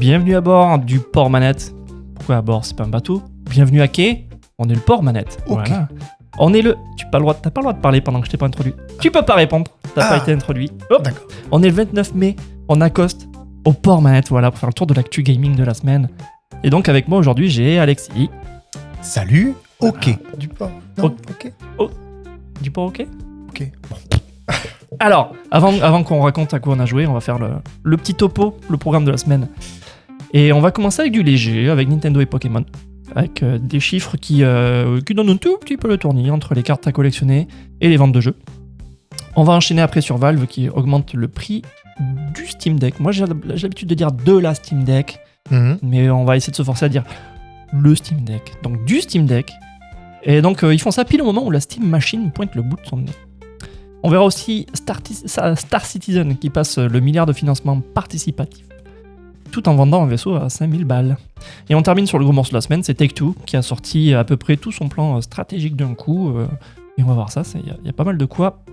Bienvenue à bord du port manette. Pourquoi à bord, c'est pas un bateau? Bienvenue à quai, on est le port manette. Ok. Voilà. On est le... T'as pas le droit de parler pendant que je t'ai pas introduit. Tu peux pas répondre, t'as pas été introduit. Hop. D'accord. On est le 29 mai, on accoste au port manette, voilà, pour faire le tour de l'actu gaming de la semaine. Et donc avec moi aujourd'hui, j'ai Alexis. Salut. Ok. Ah. Du port. Non, ok. Du port ok? Ok. Bon. Alors, avant qu'on raconte à quoi on a joué, on va faire le petit topo, le programme de la semaine. Et on va commencer avec du léger, avec Nintendo et Pokémon. Avec des chiffres qui donnent un tout petit peu le tournis entre les cartes à collectionner et les ventes de jeux. On va enchaîner après sur Valve qui augmente le prix du Steam Deck. Moi j'ai l'habitude de dire de la Steam Deck, mais on va essayer de se forcer à dire le Steam Deck. Donc du Steam Deck. Et donc ils font ça pile au moment où la Steam Machine pointe le bout de son nez. On verra aussi Star Citizen qui passe le milliard de financement participatif, tout en vendant un vaisseau à 5000 balles. Et on termine sur le gros morceau de la semaine, c'est Take-Two qui a sorti à peu près tout son plan stratégique d'un coup. Et on va voir ça, il y a pas mal de quoi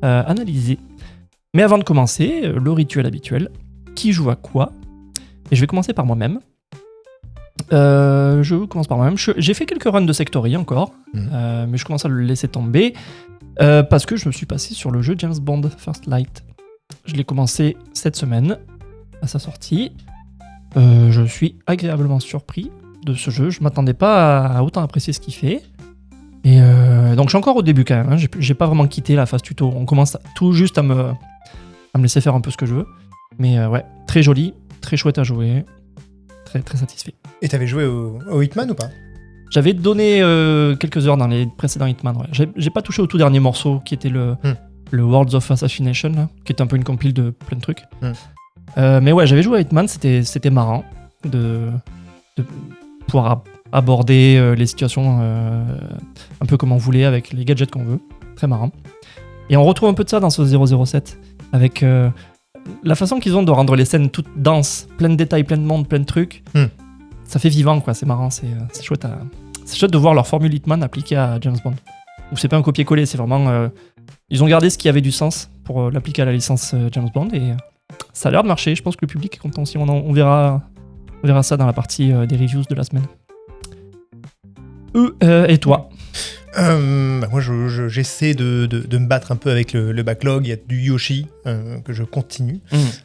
analyser. Mais avant de commencer, le rituel habituel, qui joue à quoi? Et je vais commencer par moi-même. J'ai fait quelques runs de Sectory encore, mais je commence à le laisser tomber parce que je me suis passé sur le jeu James Bond First Light. Je l'ai commencé cette semaine à sa sortie. Je suis agréablement surpris de ce jeu. Je m'attendais pas à autant apprécier ce qu'il fait. Et donc je suis encore au début quand même. Hein. J'ai pas vraiment quitté la phase tuto. On commence tout juste à me laisser faire un peu ce que je veux. Mais ouais, très joli, très chouette à jouer. Très, très satisfait. Et t'avais joué au Hitman ou pas? J'avais donné quelques heures dans les précédents Hitman. Ouais. J'ai pas touché au tout dernier morceau qui était le Worlds of Assassination, là, qui était un peu une compile de plein de trucs. Mais ouais, j'avais joué à Hitman, c'était marrant de pouvoir aborder les situations un peu comme on voulait avec les gadgets qu'on veut. Très marrant. Et on retrouve un peu de ça dans ce 007 avec la façon qu'ils ont de rendre les scènes toutes denses, plein de détails, plein de monde, plein de trucs. Ça fait vivant, quoi. C'est marrant, c'est chouette. C'est chouette de voir leur formule Hitman appliquée à James Bond. Où c'est pas un copier-coller, c'est vraiment... ils ont gardé ce qui avait du sens pour l'appliquer à la licence James Bond et ça a l'air de marcher. Je pense que le public est content aussi. On verra ça dans la partie des reviews de la semaine. Et toi? Moi, j'essaie de me battre un peu avec le backlog. Il y a du Yoshi que je continue.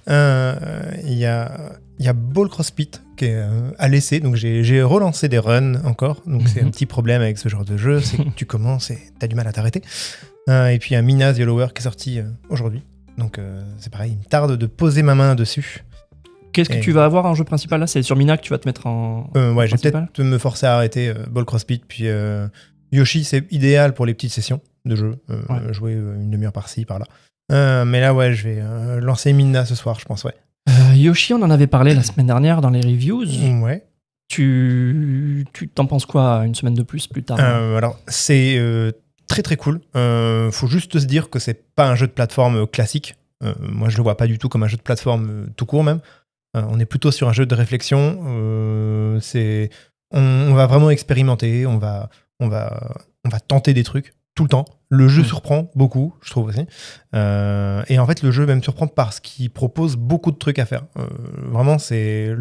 Il y a Ball CrossFit qui est à l'essai. Donc, j'ai relancé des runs encore. Donc, c'est un petit problème avec ce genre de jeu. C'est que tu commences et t'as du mal à t'arrêter. Et puis, il y a Minas Yellower qui est sorti aujourd'hui. Donc, c'est pareil. Il me tarde de poser ma main dessus. Qu'est-ce que tu vas avoir en jeu principal là? C'est sur Mina que tu vas te mettre en ouais, je vais peut-être me forcer à arrêter Ball CrossFit. Puis Yoshi, c'est idéal pour les petites sessions de jeu. Jouer une demi-heure par-ci, par-là. Mais là, ouais, je vais lancer Mina ce soir, je pense, ouais. Yoshi, on en avait parlé la semaine dernière dans les reviews. Ouais. Tu t'en penses quoi une semaine de plus tard? Alors, c'est très très cool. Faut juste se dire que c'est pas un jeu de plateforme classique. Moi, je le vois pas du tout comme un jeu de plateforme tout court même. On est plutôt sur un jeu de réflexion. On va vraiment expérimenter. On va tenter des trucs tout le temps. Le jeu surprend beaucoup, je trouve aussi. Et en fait, le jeu même surprend parce qu'il propose beaucoup de trucs à faire. Vraiment, c'est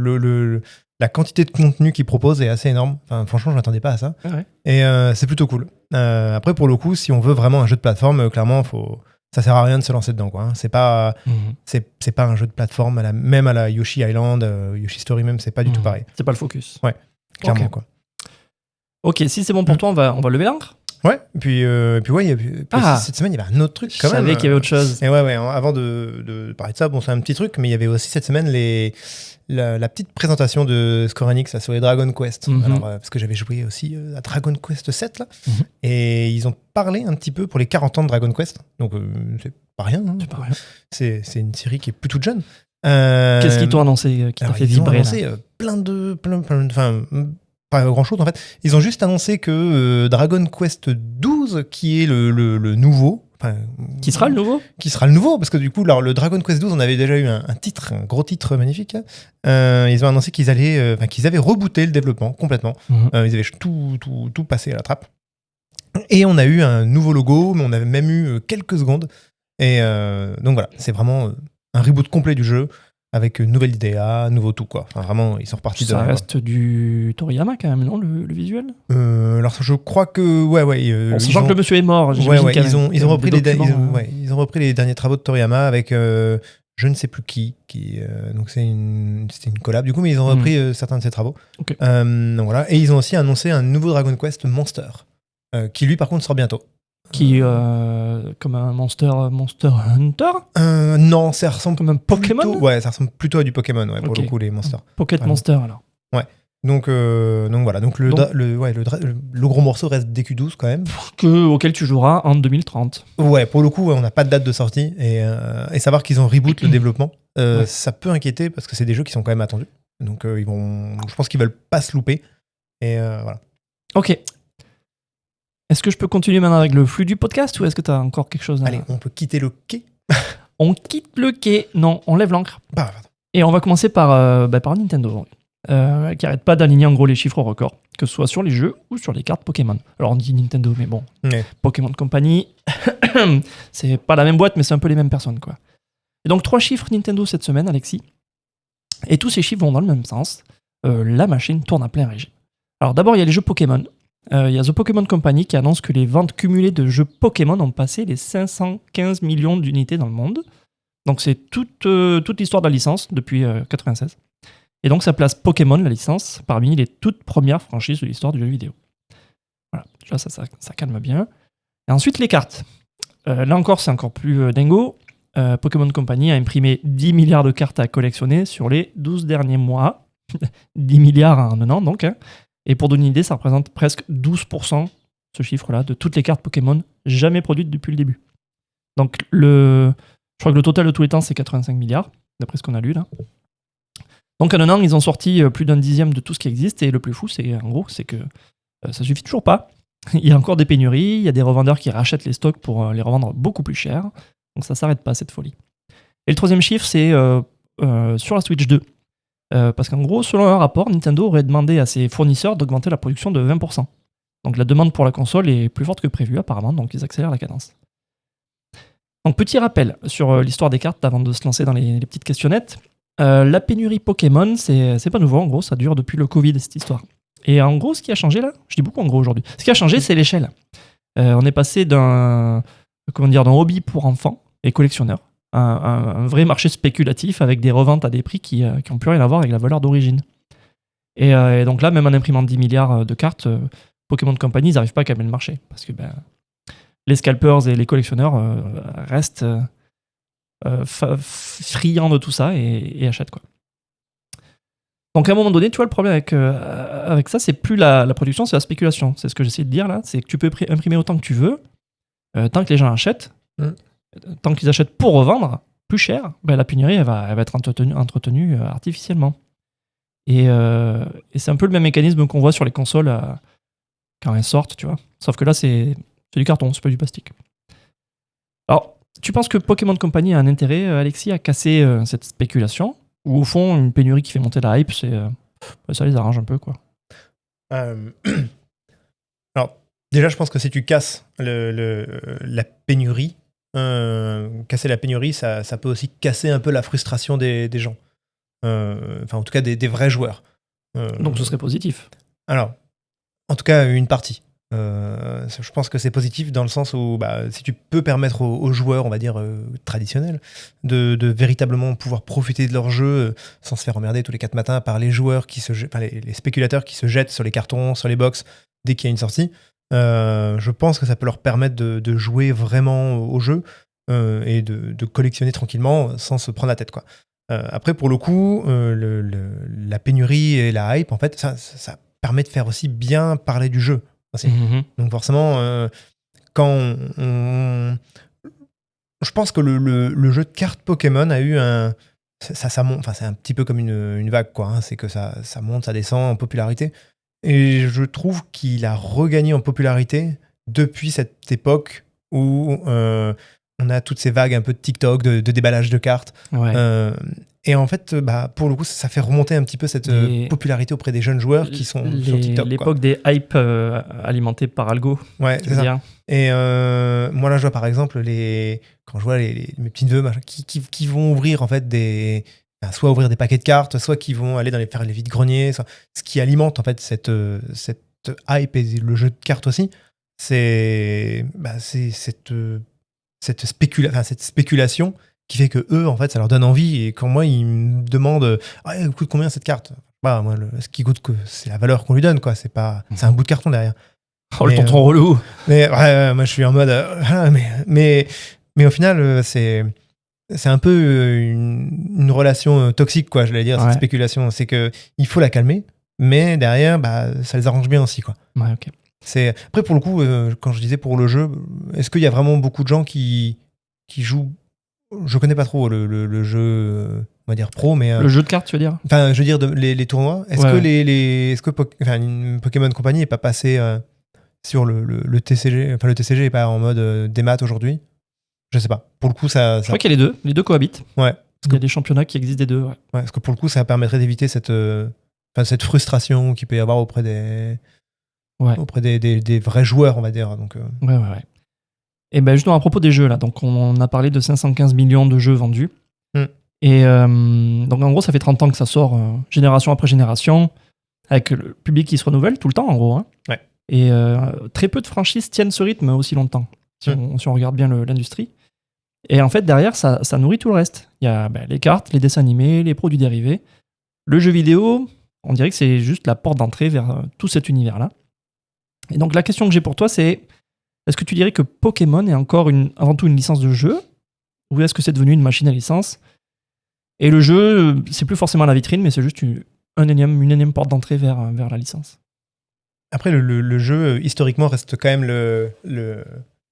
la quantité de contenu qu'il propose est assez énorme. Enfin, franchement, je m'attendais pas à ça. Ouais. Et c'est plutôt cool. Après, pour le coup, si on veut vraiment un jeu de plateforme, clairement, ça sert à rien de se lancer dedans, quoi. C'est pas un jeu de plateforme, même à la Yoshi Island, Yoshi Story même, c'est pas du tout pareil. C'est pas le focus. Ouais, clairement, okay. quoi. Ok, si c'est bon pour toi, on va lever l'ancre. Ouais, puis ouais, cette semaine, il y avait un autre truc quand même. Je savais qu'il y avait autre chose. Et ouais, avant de parler de ça, bon, c'est un petit truc, mais il y avait aussi cette semaine la petite présentation de Square Enix sur les Dragon Quest. Alors, parce que j'avais joué aussi à Dragon Quest 7, là. Et ils ont parlé un petit peu pour les 40 ans de Dragon Quest. Donc, c'est pas rien. Hein. C'est pas rien. C'est une série qui est plutôt jeune. Qu'est-ce qu'ils t'ont annoncé qui t'a fait vibrer? Ils ont annoncé pas grand chose en fait. Ils ont juste annoncé que Dragon Quest 12, qui est le nouveau. Qui sera le nouveau? Qui sera le nouveau, parce que du coup, le Dragon Quest 12, on avait déjà eu un gros titre magnifique. Ils ont annoncé qu'ils avaient rebooté le développement complètement. Ils avaient tout passé à la trappe. Et on a eu un nouveau logo, mais on avait même eu quelques secondes. Et donc voilà, c'est vraiment un reboot complet du jeu. avec nouvelle idea, nouveau tout, quoi. Enfin, vraiment, ils sont repartis de Ça rien, reste du Toriyama quand même, non, le visuel. Alors, je crois que, Bon, sachant que le monsieur est mort, j'imagine qu'il y a ils ont repris des ils documents, ont repris les derniers travaux de Toriyama avec je ne sais plus qui donc c'était une collab du coup, mais ils ont repris certains de ses travaux. Ok. Donc voilà, et ils ont aussi annoncé un nouveau Dragon Quest Monster qui lui par contre sort bientôt. Qui comme un Monster Hunter, Non, ça ressemble comme un Pokémon. plutôt, ça ressemble plutôt à du Pokémon, pour Ok. le coup, les Monsters. Pocket Ouais. Monster alors. Donc voilà, donc le gros morceau reste DQ12 quand même. Auquel tu joueras en 2030. Ouais, pour le coup, on n'a pas de date de sortie et savoir qu'ils ont reboot le développement, ça peut inquiéter parce que c'est des jeux qui sont quand même attendus. Donc je pense qu'ils veulent pas se louper. Et voilà. Ok. Est-ce que je peux continuer maintenant avec le flux du podcast ou est-ce que tu as encore quelque chose à... Allez, on peut quitter le quai. On quitte le quai. Non, on lève l'ancre. Bah, pardon. Et on va commencer par Nintendo. Qui arrête pas d'aligner en gros les chiffres au record, que ce soit sur les jeux ou sur les cartes Pokémon. Alors on dit Nintendo, mais bon, Ouais. Pokémon Company, c'est pas la même boîte, mais c'est un peu les mêmes personnes, quoi. Et donc 3 chiffres Nintendo cette semaine, Alexis, et tous ces chiffres vont dans le même sens. La machine tourne à plein régime. Alors d'abord, il y a les jeux Pokémon. Il y a The Pokémon Company qui annonce que les ventes cumulées de jeux Pokémon ont passé les 515 millions d'unités dans le monde. Donc c'est toute l'histoire de la licence depuis 96. Et donc ça place Pokémon, la licence, parmi les toutes premières franchises de l'histoire du jeu vidéo. Voilà, déjà ça calme bien. Et ensuite les cartes. Là encore, c'est encore plus dingo. Pokémon Company a imprimé 10 milliards de cartes à collectionner sur les 12 derniers mois. 10 milliards en un an, donc. Hein. Et pour donner une idée, ça représente presque 12%, ce chiffre-là, de toutes les cartes Pokémon jamais produites depuis le début. Donc je crois que le total de tous les temps, c'est 85 milliards, d'après ce qu'on a lu là. Donc en un an, ils ont sorti plus d'un dixième de tout ce qui existe, et le plus fou, c'est que ça suffit toujours pas. Il y a encore des pénuries, il y a des revendeurs qui rachètent les stocks pour les revendre beaucoup plus cher, donc ça s'arrête pas, cette folie. Et le troisième chiffre, c'est sur la Switch 2. Parce qu'en gros, selon un rapport, Nintendo aurait demandé à ses fournisseurs d'augmenter la production de 20%. Donc la demande pour la console est plus forte que prévu apparemment, donc ils accélèrent la cadence. Donc petit rappel sur l'histoire des cartes avant de se lancer dans les petites questionnettes. La pénurie Pokémon, c'est pas nouveau, en gros, ça dure depuis le Covid, cette histoire. Et en gros, ce qui a changé là, je dis beaucoup en gros aujourd'hui, ce qui a changé, c'est l'échelle. On est passé d'un hobby pour enfants et collectionneurs, un vrai marché spéculatif avec des reventes à des prix qui n'ont plus rien à voir avec la valeur d'origine. Et donc là, même en imprimant 10 milliards de cartes, Pokémon Company, ils n'arrivent pas à calmer le marché, parce que les scalpers et les collectionneurs restent... friand de tout ça et achète, quoi. Donc à un moment donné, tu vois, le problème avec ça, c'est plus la production, c'est la spéculation. C'est ce que j'essaie de dire là, c'est que tu peux imprimer autant que tu veux, tant que les gens achètent, tant qu'ils achètent pour revendre plus cher, la pénurie elle va être entretenue artificiellement. Et c'est un peu le même mécanisme qu'on voit sur les consoles quand elles sortent, tu vois. Sauf que là, c'est du carton, c'est pas du plastique. Alors, tu penses que Pokémon Company a un intérêt, Alexis, à casser cette spéculation? Ou au fond, une pénurie qui fait monter la hype, ça les arrange un peu, quoi? Alors, déjà, je pense que si tu casses la pénurie, casser la pénurie, ça peut aussi casser un peu la frustration des gens. Enfin, en tout cas, des vrais joueurs. Donc ce serait positif. Alors, en tout cas, une partie. Je pense que c'est positif dans le sens où si tu peux permettre aux joueurs, on va dire traditionnels, de véritablement pouvoir profiter de leur jeu sans se faire emmerder tous les 4 matins par les joueurs les spéculateurs qui se jettent sur les cartons, sur les box dès qu'il y a une sortie, je pense que ça peut leur permettre de jouer vraiment au jeu et de collectionner tranquillement sans se prendre la tête, quoi. Après, pour le coup, la pénurie et la hype, en fait, ça permet de faire aussi bien parler du jeu. Donc forcément, quand je pense que le jeu de cartes Pokémon a eu ça monte, enfin c'est un petit peu comme une vague, quoi, hein, c'est que ça monte, ça descend en popularité, et je trouve qu'il a regagné en popularité depuis cette époque où on a toutes ces vagues un peu de TikTok, de déballage de cartes. Ouais. Et en fait, pour le coup, ça fait remonter un petit peu cette popularité auprès des jeunes joueurs qui sont sur TikTok. L'époque des hypes alimentées par algo. Ouais, c'est ça. Et moi, là, je vois par exemple, quand je vois mes petits neveux qui vont ouvrir en fait soit ouvrir des paquets de cartes, soit qui vont aller faire les vides-greniers. Ce qui alimente en fait cette hype et le jeu de cartes aussi, c'est cette spéculation qui fait que eux, en fait, ça leur donne envie. Et quand moi, ils me demandent elle coûte combien cette carte? Moi, ce qui coûte, c'est la valeur qu'on lui donne, quoi. C'est un bout de carton derrière. Oh, le tonton relou. Mais moi, je suis en mode. Mais au final, c'est un peu une relation toxique, quoi, je vais dire, cette spéculation. C'est qu'il faut la calmer, mais derrière, ça les arrange bien aussi, quoi. Ouais, ok. Après, pour le coup, quand je disais pour le jeu, est-ce qu'il y a vraiment beaucoup de gens qui jouent? Je connais pas trop le jeu, on va dire pro, mais le jeu de cartes, tu veux dire? Enfin, je veux dire les tournois. Est-ce que Pokémon Company n'est pas passé sur le TCG? Enfin, le TCG est pas en mode démat aujourd'hui. Je sais pas. Pour le coup, ça. Je crois qu'il y a les deux. Les deux cohabitent. Ouais. Il y a des championnats qui existent des deux. Ouais. Parce que pour le coup, ça permettrait d'éviter cette frustration qu'il peut y avoir auprès des vrais joueurs, on va dire. Donc. Ouais. Et ben justement à propos des jeux là, donc on a parlé de 515 millions de jeux vendus. Et donc en gros ça fait 30 ans que ça sort génération après génération, avec le public qui se renouvelle tout le temps en gros. Hein. Ouais. Et très peu de franchises tiennent ce rythme aussi longtemps, si on regarde bien l'industrie. Et en fait derrière ça nourrit tout le reste. Il y a les cartes, les dessins animés, les produits dérivés. Le jeu vidéo, on dirait que c'est juste la porte d'entrée vers tout cet univers-là. Et donc la question que j'ai pour toi c'est: est-ce que tu dirais que Pokémon est encore avant tout une licence de jeu, ou est-ce que c'est devenu une machine à licence? Et le jeu, c'est plus forcément la vitrine, mais c'est juste une énième porte d'entrée vers la licence. Après, le jeu, historiquement, reste quand même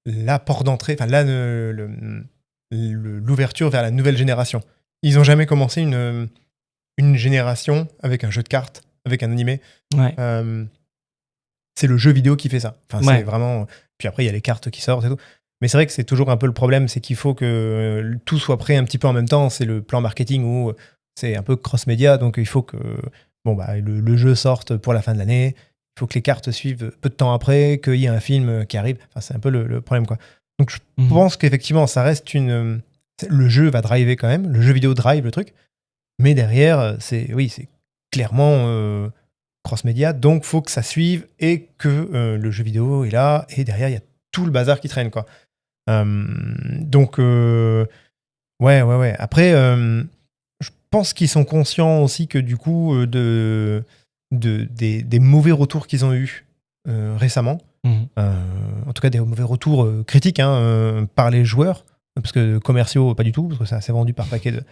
la porte d'entrée, enfin l'ouverture vers la nouvelle génération. Ils n'ont jamais commencé une génération avec un jeu de cartes, avec un animé. Ouais. C'est le jeu vidéo qui fait ça. Enfin, c'est vraiment. Puis après, il y a les cartes qui sortent et tout. Mais c'est vrai que c'est toujours un peu le problème, c'est qu'il faut que tout soit prêt un petit peu en même temps. C'est le plan marketing où c'est un peu cross-média, donc il faut que le jeu sorte pour la fin de l'année. Il faut que les cartes suivent peu de temps après, qu'il y ait un film qui arrive. Enfin, c'est un peu le problème, quoi. Donc je pense qu'effectivement, ça reste le jeu va driver quand même. Le jeu vidéo drive le truc. Mais derrière, c'est clairement cross-média, donc faut que ça suive et que le jeu vidéo est là, et derrière il y a tout le bazar qui traîne, quoi. Donc ouais. Après, je pense qu'ils sont conscients aussi que du coup des mauvais retours qu'ils ont eu récemment, en tout cas des mauvais retours critiques par les joueurs, parce que commerciaux pas du tout, parce que ça s'est vendu par palette.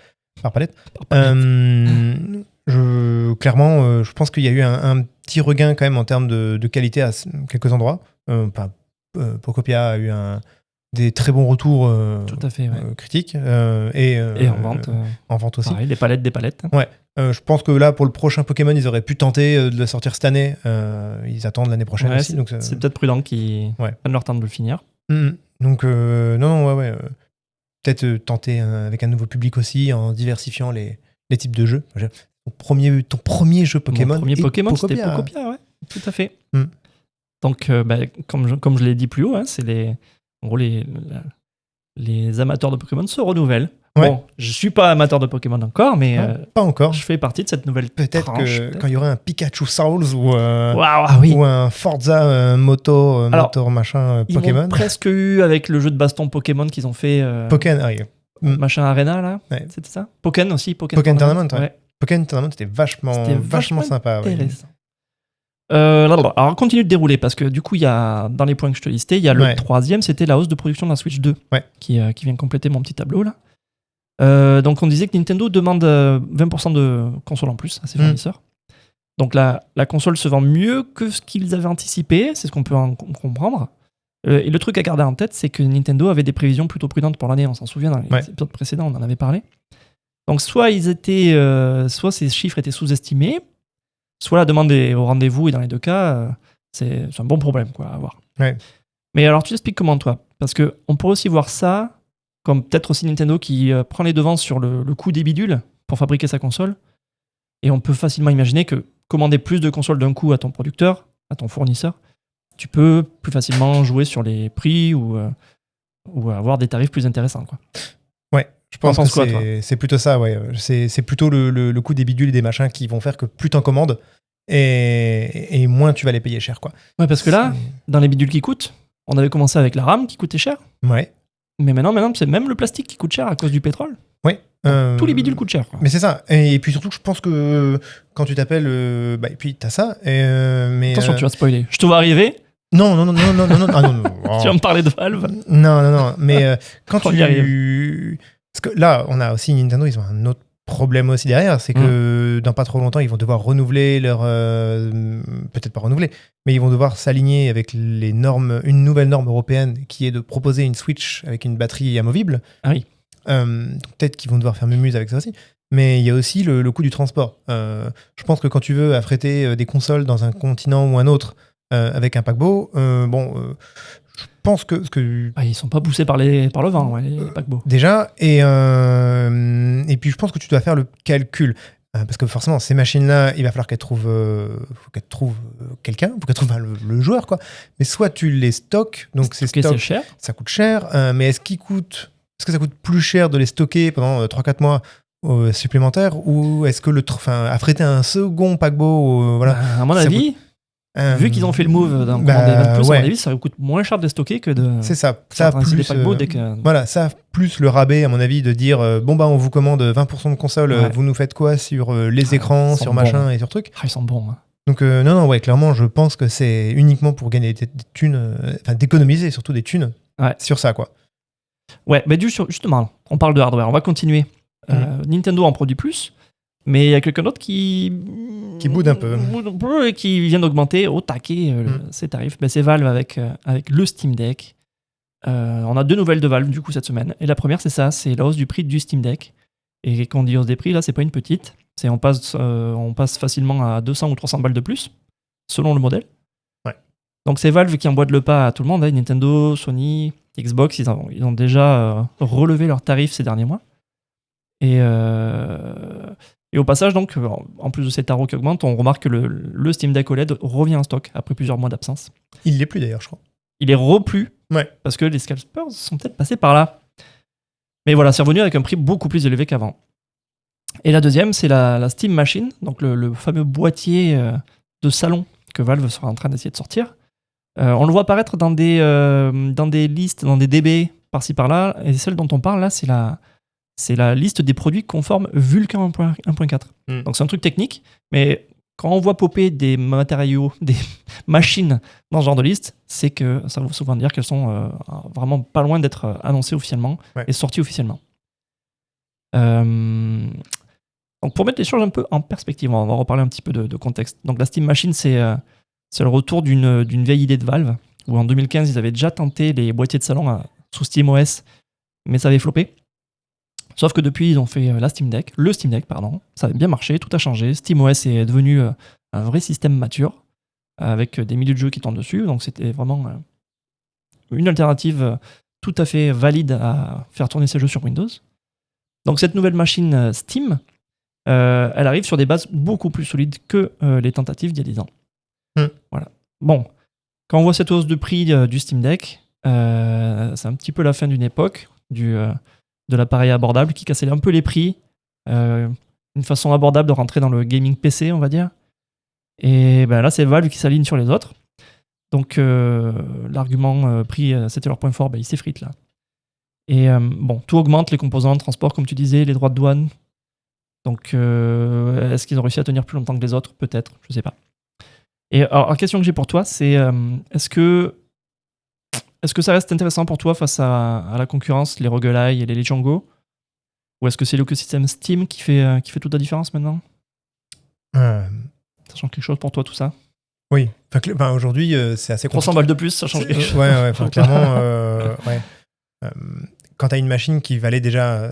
Clairement, je pense qu'il y a eu un petit regain quand même en termes de qualité à quelques endroits. Pocopia a eu des très bons retours tout à fait, critiques et en vente aussi. Pareil, des palettes. Ouais. Je pense que là, pour le prochain Pokémon, ils auraient pu tenter de le sortir cette année. Ils attendent l'année prochaine aussi. C'est peut-être prudent qu'ils prennent leur temps de le finir. Donc, non, peut-être tenter avec un nouveau public aussi, en diversifiant les types de jeux. Ton premier jeu Pokémon. Mon premier Pokémon, c'était Pocopia, ouais. Tout à fait. Donc, comme je l'ai dit plus haut, c'est en gros, les amateurs de Pokémon se renouvellent. Ouais. Bon, je suis pas amateur de Pokémon encore, mais pas encore. Je fais partie de cette nouvelle peut-être tranche. Quand il y aura un Pikachu Souls ou un Forza Motor machin Pokémon. Ils m'ont presque eu avec le jeu de baston Pokémon qu'ils ont fait. Machin Arena, là. Ouais. C'était ça? Pokémon aussi. Pokémon Tournament, ouais. Pokémon Tournament, c'était vachement sympa. Intéressant. Alors, continue de dérouler, parce que du coup, il y a, dans les points que je te listais, il y a le troisième, c'était la hausse de production de la Switch 2, qui vient compléter mon petit tableau, là. Donc, on disait que Nintendo demande 20% de consoles en plus à ses fournisseurs. Donc, la console se vend mieux que ce qu'ils avaient anticipé, c'est ce qu'on peut en comprendre. Et le truc à garder en tête, c'est que Nintendo avait des prévisions plutôt prudentes pour l'année, on s'en souvient dans les épisodes précédents, on en avait parlé. Donc, soit ces chiffres étaient sous-estimés, soit la demande est au rendez-vous, et dans les deux cas, c'est un bon problème, quoi, à avoir. Ouais. Mais alors, tu expliques comment, toi? Parce qu'on pourrait aussi voir ça comme peut-être aussi Nintendo qui prend les devants sur le coût des bidules pour fabriquer sa console. Et on peut facilement imaginer que commander plus de consoles d'un coup à ton producteur, à ton fournisseur, tu peux plus facilement jouer sur les prix ou avoir des tarifs plus intéressants, quoi. Je pense T'en penses que quoi, toi c'est plutôt ça, ouais. C'est plutôt le coût des bidules et des machins qui vont faire que plus t'en commandes et moins tu vas les payer cher, quoi. Ouais, parce que là, dans les bidules qui coûtent, on avait commencé avec la RAM qui coûtait cher. Ouais. Mais maintenant, c'est même le plastique qui coûte cher à cause du pétrole. Ouais. Tous les bidules coûtent cher, quoi. Mais c'est ça. Et puis surtout, je pense que quand tu t'appelles... et puis t'as ça. Mais, Attention, tu vas spoiler. Je te vois arriver. Non. Ah, non. Tu vas me parler de Valve. Non. Mais quand On y tu... Parce que là, on a aussi Nintendo, ils ont un autre problème aussi derrière, c'est que dans pas trop longtemps, ils vont devoir renouveler leur... peut-être pas renouveler, mais ils vont devoir s'aligner avec les normes, une nouvelle norme européenne qui est de proposer une Switch avec une batterie amovible. Ah oui. Donc peut-être qu'ils vont devoir faire mumuse avec ça aussi. Mais il y a aussi le coût du transport. Je pense que quand tu veux affréter des consoles dans un continent ou un autre avec un paquebot, je pense que... Ils sont pas poussés par le vent, ouais, les paquebots. Déjà, et puis je pense que tu dois faire le calcul. Parce que forcément, ces machines-là, il va falloir qu'elles trouvent, quelqu'un, faut qu'elles trouvent le joueur, quoi. Mais soit tu les stockes, donc ces stocks, c'est cher. Ça coûte cher, mais est-ce que ça coûte plus cher de les stocker pendant 3-4 mois supplémentaires, ou est-ce que affréter un second paquebot, voilà. À mon avis, vu qu'ils ont fait le move dans des 20 plus, à mon avis, ça coûte moins cher de les stocker que de. C'est ça. Ça plus des paquebots dès que. Voilà, ça plus le rabais, à mon avis, de dire on vous commande 20% de console, vous nous faites quoi sur les écrans, sur machin et sur truc. Ils sont bons. Hein. Donc non, clairement, je pense que c'est uniquement pour gagner des thunes, d'économiser surtout des thunes sur ça, quoi. Ouais, mais justement, on parle de hardware, on va continuer. Nintendo en produit plus, mais il y a quelqu'un d'autre qui boude un peu et qui vient d'augmenter au taquet ses tarifs. C'est Valve avec le Steam Deck. On a 2 nouvelles de Valve du coup cette semaine. Et la première, c'est ça, c'est la hausse du prix du Steam Deck. Et quand on dit hausse des prix, là, c'est pas une petite. On passe facilement à 200 ou 300 balles de plus, selon le modèle. Ouais. Donc c'est Valve qui emboîte le pas à tout le monde. Nintendo, Sony, Xbox, ils ont déjà relevé leurs tarifs ces derniers mois. Et au passage, donc, en plus de ces tarots qui augmentent, on remarque que le Steam Deck OLED revient en stock après plusieurs mois d'absence. Il l'est plus d'ailleurs, je crois. Il est replu, ouais. Parce que les scalpers sont peut-être passés par là. Mais voilà, c'est revenu avec un prix beaucoup plus élevé qu'avant. Et la deuxième, c'est la Steam Machine, donc le fameux boîtier de salon que Valve sera en train d'essayer de sortir. On le voit apparaître dans des listes, dans des DB par-ci par-là, et celle dont on parle là, c'est la liste des produits conformes Vulkan 1.4. Donc c'est un truc technique, mais quand on voit popper des matériaux, des machines dans ce genre de liste, c'est que ça veut souvent dire qu'elles sont vraiment pas loin d'être annoncées officiellement et sorties officiellement. Donc pour mettre les choses un peu en perspective, on va reparler un petit peu de contexte. Donc la Steam Machine, c'est le retour d'une vieille idée de Valve, où en 2015, ils avaient déjà tenté les boîtiers de salon sous SteamOS, mais ça avait floppé. Sauf que depuis, ils ont fait le Steam Deck, ça a bien marché, tout a changé. SteamOS est devenu un vrai système mature, avec des milliers de jeux qui tournent dessus, donc c'était vraiment une alternative tout à fait valide à faire tourner ces jeux sur Windows. Donc cette nouvelle machine Steam, elle arrive sur des bases beaucoup plus solides que les tentatives d'il y a 10 ans. Voilà. Bon, quand on voit cette hausse de prix du Steam Deck, c'est un petit peu la fin d'une époque, de l'appareil abordable qui cassait un peu les prix, une façon abordable de rentrer dans le gaming PC, on va dire. Et là, c'est Valve qui s'aligne sur les autres. Donc, l'argument prix, c'était leur point fort, il s'effrite là. Et tout augmente, les composants, le transport, comme tu disais, les droits de douane. Donc, est-ce qu'ils ont réussi à tenir plus longtemps que les autres ? Peut-être, je sais pas. Et alors, la question que j'ai pour toi, c'est est-ce que ça reste intéressant pour toi face à la concurrence, les roguelike et les Legion Go ? Ou est-ce que c'est l'écosystème Steam qui fait toute la différence maintenant ? Ça change quelque chose pour toi, tout ça ? Oui. Aujourd'hui, c'est assez compliqué. 300 balles de plus, ça change quelque chose. Ouais, clairement, quand tu as une machine qui valait déjà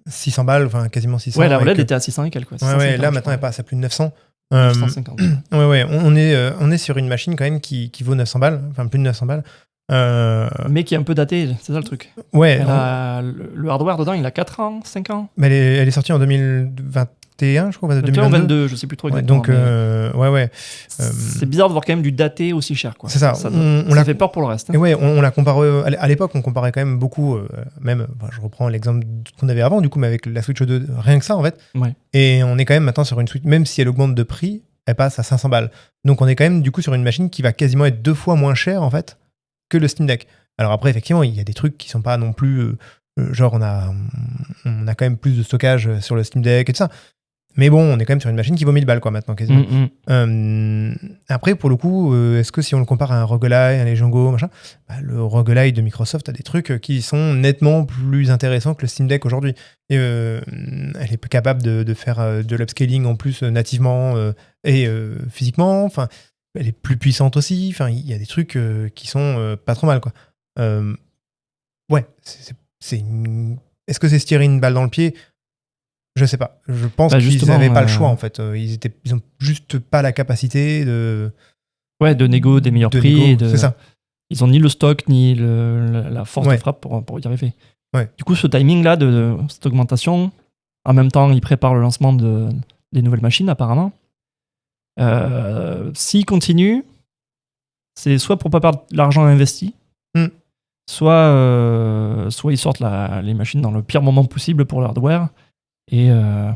600 balles, quasiment 600. Ouais, la OLED était à 600 et quelques. Ouais, là, maintenant, elle passe à plus de 900. 950. On est sur une machine quand même qui vaut 900 balles, plus de 900 balles. Mais qui est un peu datée, c'est ça le truc. Ouais. Le hardware dedans, il a 4 ans, 5 ans. Mais elle est sortie en 2021, 21, je crois, de 2022. 22, je sais plus trop exactement. Donc, ouais. C'est bizarre de voir quand même du daté aussi cher, quoi. C'est ça. Ça On fait peur pour le reste. Et ouais, on l'a comparé. À l'époque, on comparait quand même beaucoup. Je reprends l'exemple qu'on avait avant, du coup, mais avec la Switch 2, rien que ça, en fait. Ouais. Et on est quand même maintenant sur une Switch, même si elle augmente de prix, elle passe à 500 balles. Donc, on est quand même, du coup, sur une machine qui va quasiment être 2 fois moins chère, en fait, que le Steam Deck. Alors après, effectivement, il y a des trucs qui sont pas non plus. Genre, on a quand même plus de stockage sur le Steam Deck et tout ça. Mais bon, on est quand même sur une machine qui vaut 1000 balles, quoi, maintenant, quasiment. Après, pour le coup, est-ce que si on le compare à un roguelite, un Legion Go, machin, le roguelite de Microsoft a des trucs qui sont nettement plus intéressants que le Steam Deck aujourd'hui. Et, elle est capable de faire de l'upscaling en plus nativement et physiquement. Enfin, elle est plus puissante aussi. Enfin, il y a des trucs qui sont pas trop mal, quoi. Ouais, est-ce que c'est se tirer une balle dans le pied ? Je sais pas. Je pense qu'ils n'avaient pas le choix, en fait. Ils ont juste pas la capacité de... Ouais, de négo des meilleurs prix. C'est ça. Ils ont ni le stock, ni la force de frappe pour y arriver. Ouais. Du coup, ce timing-là de cette augmentation, en même temps, ils préparent le lancement des nouvelles machines, apparemment. S'ils continuent, c'est soit pour pas perdre l'argent investi, soit ils sortent les machines dans le pire moment possible pour le hardware. Et je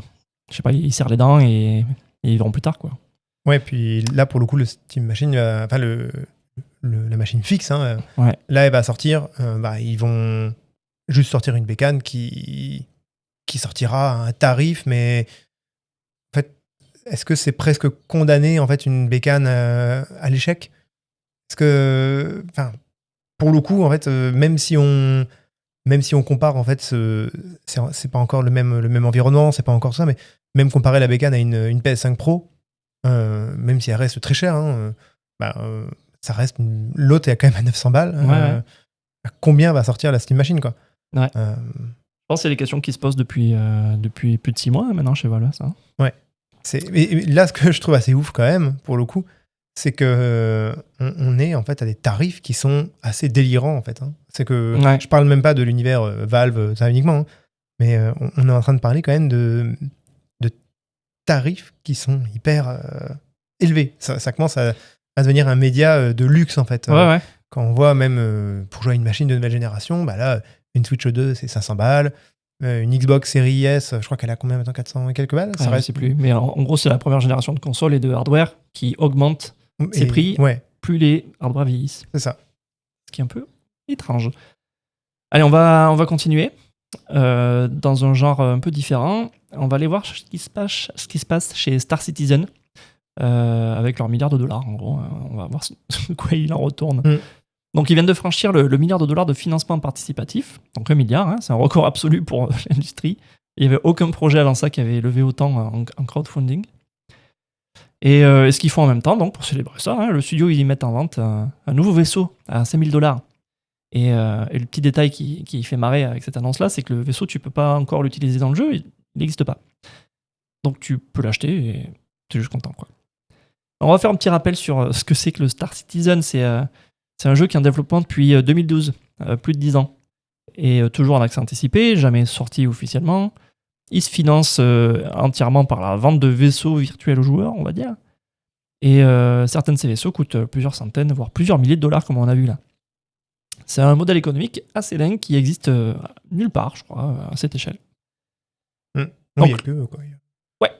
sais pas, ils serrent les dents et ils verront plus tard, quoi. Ouais, puis là pour le coup le Steam Machine, enfin la machine fixe, hein, là elle va sortir, ils vont juste sortir une bécane qui sortira à un tarif, mais en fait, est-ce que c'est presque condamné en fait une bécane à l'échec ? Parce que, enfin, pour le coup en fait, même si on compare, en fait, c'est pas encore le même environnement, c'est pas encore ça, mais même comparer la bécane à une PS5 Pro, même si elle reste très chère, ça reste. L'autre est quand même à 900 balles. Combien va sortir la Steam Machine, quoi ? Ouais. Je pense que c'est des questions qui se posent depuis plus de 6 mois maintenant chez Valve, ça. Ouais. Et là, ce que je trouve assez ouf, quand même, pour le coup, c'est que on est en fait à des tarifs qui sont assez délirants, en fait. C'est que je parle même pas de l'univers Valve ça uniquement, mais on est en train de parler quand même de tarifs qui sont hyper élevés. Ça commence à devenir un média de luxe, en fait. Quand on voit même pour jouer à une machine de nouvelle génération, là, une Switch 2, c'est 500 balles. Une Xbox Series S, je crois qu'elle a combien maintenant, 400 et quelques balles, ça reste... Je sais plus. Mais en gros, c'est la première génération de consoles et de hardware qui augmente ses prix plus les hardware vieillissent. C'est ça. Ce qui est un peu étrange. Allez, on va continuer dans un genre un peu différent. On va aller voir ce qui se passe chez Star Citizen avec leur milliard de dollars. En gros, on va voir de quoi il en retourne. Donc, ils viennent de franchir le milliard de dollars de financement participatif. Donc, 1 milliard, c'est un record absolu pour l'industrie. Il n'y avait aucun projet avant ça qui avait levé autant en crowdfunding. Et ce qu'ils font en même temps, donc pour célébrer ça, le studio, ils mettent en vente un nouveau vaisseau à 5000 $. Et le petit détail qui fait marrer avec cette annonce-là, c'est que le vaisseau, tu peux pas encore l'utiliser dans le jeu, il n'existe pas. Donc tu peux l'acheter et tu es juste content, quoi. On va faire un petit rappel sur ce que c'est que le Star Citizen. C'est un jeu qui est en développement depuis 2012, plus de 10 ans. Et toujours en accès anticipé, jamais sorti officiellement. Il se finance entièrement par la vente de vaisseaux virtuels aux joueurs, on va dire. Et certains de ces vaisseaux coûtent plusieurs centaines, voire plusieurs milliers de dollars, comme on a vu là. C'est un modèle économique assez dingue qui existe nulle part, je crois, à cette échelle. Donc, ouais.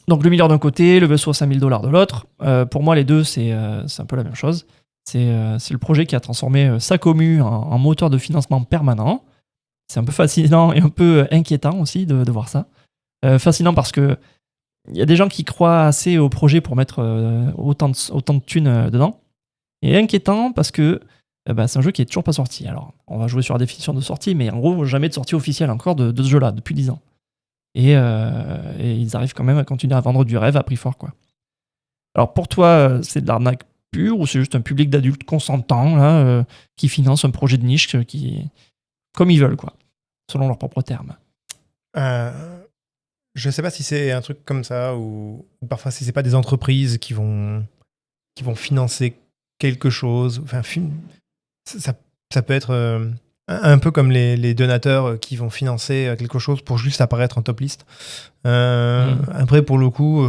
Donc le milliard d'un côté, le vaisseau à 5000 $ de l'autre. Pour moi, les deux, c'est un peu la même chose. C'est le projet qui a transformé sa commu en moteur de financement permanent. C'est un peu fascinant et un peu inquiétant aussi de voir ça. Fascinant parce que il y a des gens qui croient assez au projet pour mettre autant de thunes dedans. Et inquiétant parce que c'est un jeu qui est toujours pas sorti. Alors, on va jouer sur la définition de sortie, mais en gros, jamais de sortie officielle encore de ce jeu-là, depuis 10 ans. Et ils arrivent quand même à continuer à vendre du rêve à prix fort, quoi. Alors, pour toi, c'est de l'arnaque pure ou c'est juste un public d'adultes consentants là, qui finance un projet de niche comme ils veulent, quoi, selon leurs propres termes? Je sais pas si c'est un truc comme ça ou parfois si c'est pas des entreprises qui vont financer quelque chose. Enfin, ça peut être un peu comme les donateurs qui vont financer quelque chose pour juste apparaître en top list. Après, pour le coup,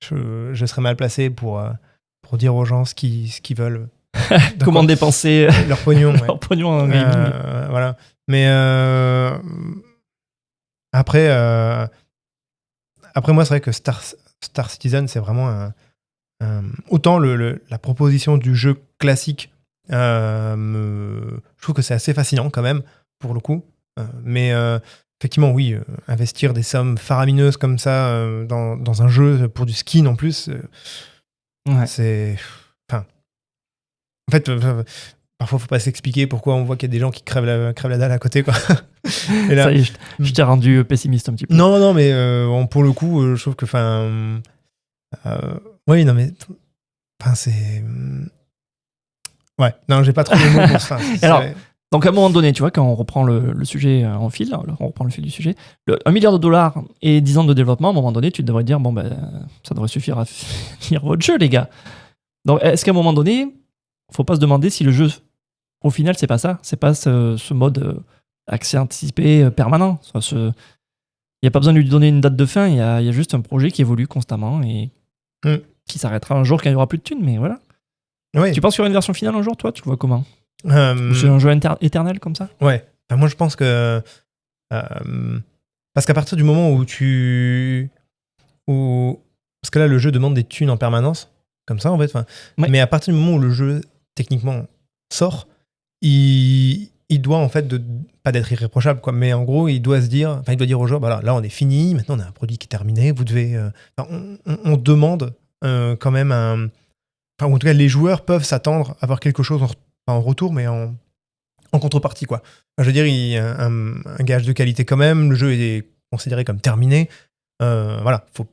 je serais mal placé pour dire aux gens ce qu'ils veulent. Comment dépenser leur pognon. leur pognon en gaming. Voilà. Mais après, moi, c'est vrai que Star Citizen, c'est vraiment autant la proposition du jeu classique, je trouve que c'est assez fascinant quand même, pour le coup. Mais effectivement, oui, investir des sommes faramineuses comme ça dans un jeu pour du skin en plus, c'est... Enfin... En fait, parfois, faut pas s'expliquer pourquoi on voit qu'il y a des gens qui crèvent la dalle à côté, quoi. Et là, ça y est, je t'ai rendu pessimiste un petit peu. Non, mais pour le coup, je trouve que... oui, non, mais... c'est... Ouais, non, j'ai pas trop de mots pour ça. Alors, donc à un moment donné, tu vois, quand on reprend le sujet en fil, on reprend le fil du sujet, $1 milliard et 10 ans de développement, à un moment donné, tu devrais dire, bon, ça devrait suffire à finir votre jeu, les gars. Donc, est-ce qu'à un moment donné, faut pas se demander si le jeu, au final, c'est pas ça, c'est pas ce mode accès anticipé permanent. Il n'y a pas besoin de lui donner une date de fin, il y a juste un projet qui évolue constamment et qui s'arrêtera un jour quand il n'y aura plus de thunes, mais voilà. Oui. Tu penses qu'il y aura une version finale un jour, toi? Tu le vois comment? Ou c'est un jeu éternel comme ça? Ouais. Enfin, moi, je pense que... parce qu'à partir du moment où parce que là, le jeu demande des thunes en permanence, comme ça, en fait. Ouais. Mais à partir du moment où le jeu, techniquement, sort, il doit, en fait, pas d'être irréprochable, quoi, mais en gros, il doit dire aux joueurs, voilà, là, on est fini, maintenant, on a un produit qui est terminé, vous devez... on demande quand même un... Enfin, en tout cas, les joueurs peuvent s'attendre à avoir quelque chose en retour, mais en contrepartie, quoi. Enfin, je veux dire, il y a un gage de qualité quand même. Le jeu est considéré comme terminé. Voilà, faut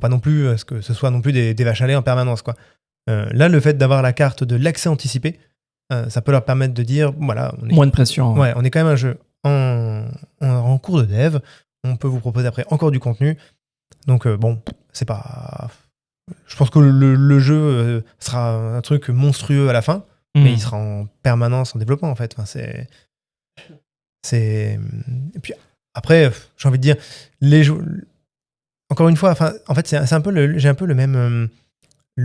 pas non plus que ce soit non plus des vaches à lait en permanence, quoi. Là, le fait d'avoir la carte de l'accès anticipé, ça peut leur permettre de dire, voilà, moins de pression. Ouais, on est quand même un jeu en cours de dev. On peut vous proposer après encore du contenu. Donc bon, c'est pas... Je pense que le jeu sera un truc monstrueux à la fin, mais il sera en permanence en développement, en fait. Enfin, c'est... Et puis après, j'ai envie de dire, encore une fois, en fait, c'est un peu j'ai un peu le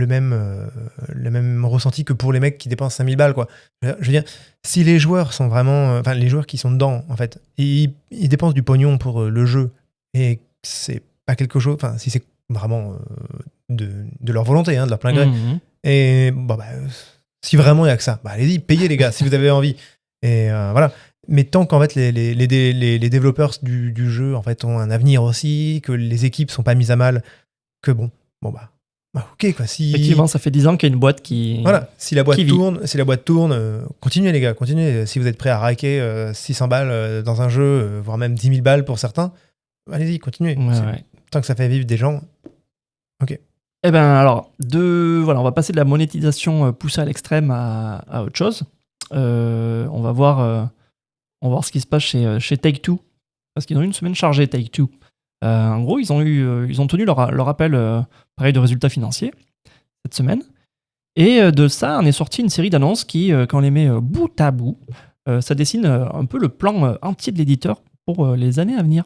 même ressenti que pour les mecs qui dépensent 5000 balles, quoi. Je veux dire, si les joueurs sont vraiment... les joueurs qui sont dedans, en fait, ils dépensent du pognon pour le jeu, et c'est pas quelque chose... Enfin, si c'est vraiment... de leur volonté, de leur plein gré. Et si vraiment il y a que ça, allez-y, payez les gars, si vous avez envie. Et voilà. Mais tant qu'en fait les développeurs du jeu en fait ont un avenir aussi, que les équipes sont pas mises à mal, que ok, quoi. Effectivement, ça fait 10 ans qu'il y a une boîte qui... Voilà, si la boîte tourne, continuez les gars, continuez. Si vous êtes prêts à raquer 600 balles dans un jeu, voire même 10 000 balles pour certains, allez-y, continuez. Ouais. Tant que ça fait vivre des gens, ok. Eh ben alors, on va passer de la monétisation poussée à l'extrême à autre chose. On va voir ce qui se passe chez Take-Two, parce qu'ils ont eu une semaine chargée, Take-Two. En gros, ils ont tenu leur appel pareil de résultats financiers cette semaine. Et de ça, on est sorti une série d'annonces qui, quand on les met bout à bout, ça dessine un peu le plan entier de l'éditeur pour les années à venir.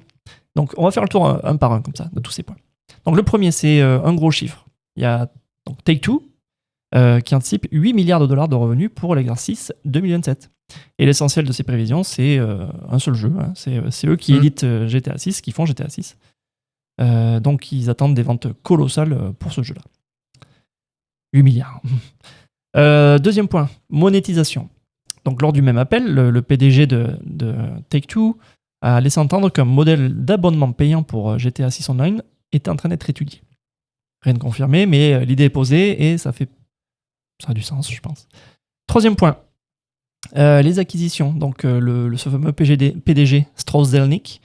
Donc, on va faire le tour un par un, comme ça, de tous ces points. Donc, le premier, c'est un gros chiffre. Il y a donc Take-Two qui anticipe $8 milliards de revenus pour l'exercice 2027. Et l'essentiel de ces prévisions, c'est un seul jeu. C'est eux qui éditent GTA 6, qui font GTA 6. Donc, ils attendent des ventes colossales pour ce jeu-là. 8 milliards. Deuxième point, monétisation. Donc, lors du même appel, le PDG de Take-Two a laissé entendre qu'un modèle d'abonnement payant pour GTA 6 Online était en train d'être étudié. Rien de confirmé, mais l'idée est posée et ça a du sens, je pense. Troisième point, les acquisitions. Donc, ce fameux PDG, Strauss Zelnick,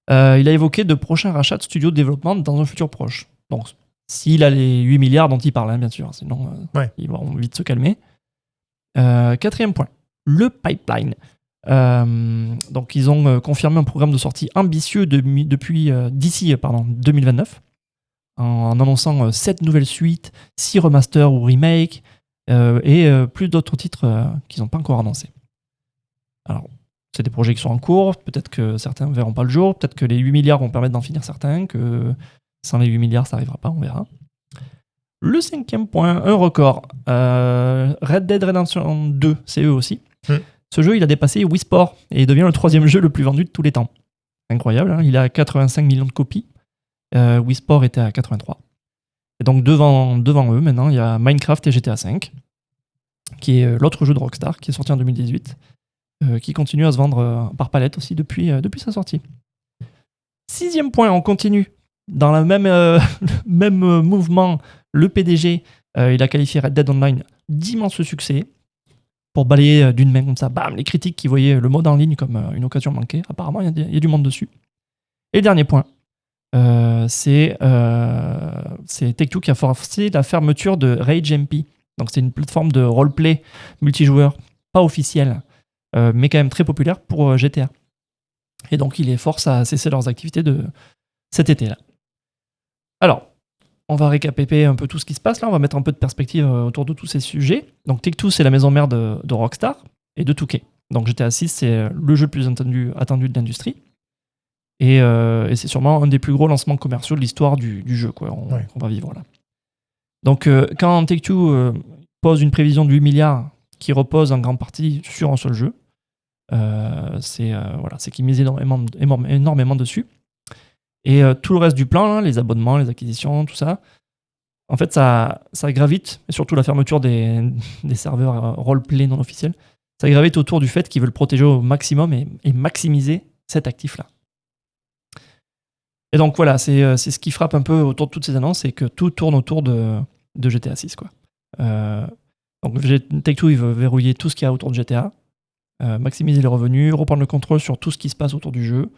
il a évoqué de prochains rachats de studios de développement dans un futur proche. Donc, s'il a les 8 milliards dont il parle, bien sûr, sinon ils vont vite se calmer. Quatrième point, le pipeline. Donc, ils ont confirmé un programme de sortie ambitieux d'ici 2029. En annonçant 7 nouvelles suites, 6 remasters ou remakes, et plus d'autres titres qu'ils n'ont pas encore annoncés. Alors, c'est des projets qui sont en cours, peut-être que certains ne verront pas le jour, peut-être que les 8 milliards vont permettre d'en finir certains, que sans les 8 milliards, ça n'arrivera pas, on verra. Le 5e point, un record. Red Dead Redemption 2, c'est eux aussi. Ce jeu, il a dépassé Wii Sport et il devient le 3e jeu le plus vendu de tous les temps. Incroyable, hein, il a 85 millions de copies. Wii Sport était à 83. Et donc devant eux, maintenant, il y a Minecraft et GTA V, qui est l'autre jeu de Rockstar, qui est sorti en 2018, qui continue à se vendre par palette aussi depuis sa sortie. 6e point, on continue. Dans le même mouvement, le PDG, il a qualifié Red Dead Online d'immense succès pour balayer d'une main comme ça, bam, les critiques qui voyaient le mode en ligne comme une occasion manquée. Apparemment, il y a du monde dessus. Et le dernier point, c'est Take-Two qui a forcé la fermeture de RageMP. Donc c'est une plateforme de roleplay multijoueur, pas officielle, mais quand même très populaire pour GTA. Et donc il les force à cesser leurs activités de cet été-là. Alors, on va récapituler un peu tout ce qui se passe là, on va mettre un peu de perspective autour de tous ces sujets. Donc Take-Two, c'est la maison mère de Rockstar et de 2K. Donc GTA 6, c'est le jeu le plus attendu de l'industrie. Et c'est sûrement un des plus gros lancements commerciaux de l'histoire du jeu, quoi, qu'on va vivre là. Donc quand Take-Two pose une prévision de 8 milliards qui repose en grande partie sur un seul jeu, c'est qu'ils misent énormément dessus. Et tout le reste du plan, là, les abonnements, les acquisitions, tout ça, en fait, ça gravite, et surtout la fermeture des serveurs roleplay non officiels, ça gravite autour du fait qu'ils veulent protéger au maximum et maximiser cet actif-là. Et donc voilà, c'est ce qui frappe un peu autour de toutes ces annonces, c'est que tout tourne autour de GTA 6, quoi. Donc Take-Two, il veut verrouiller tout ce qu'il y a autour de GTA, maximiser les revenus, reprendre le contrôle sur tout ce qui se passe autour du jeu.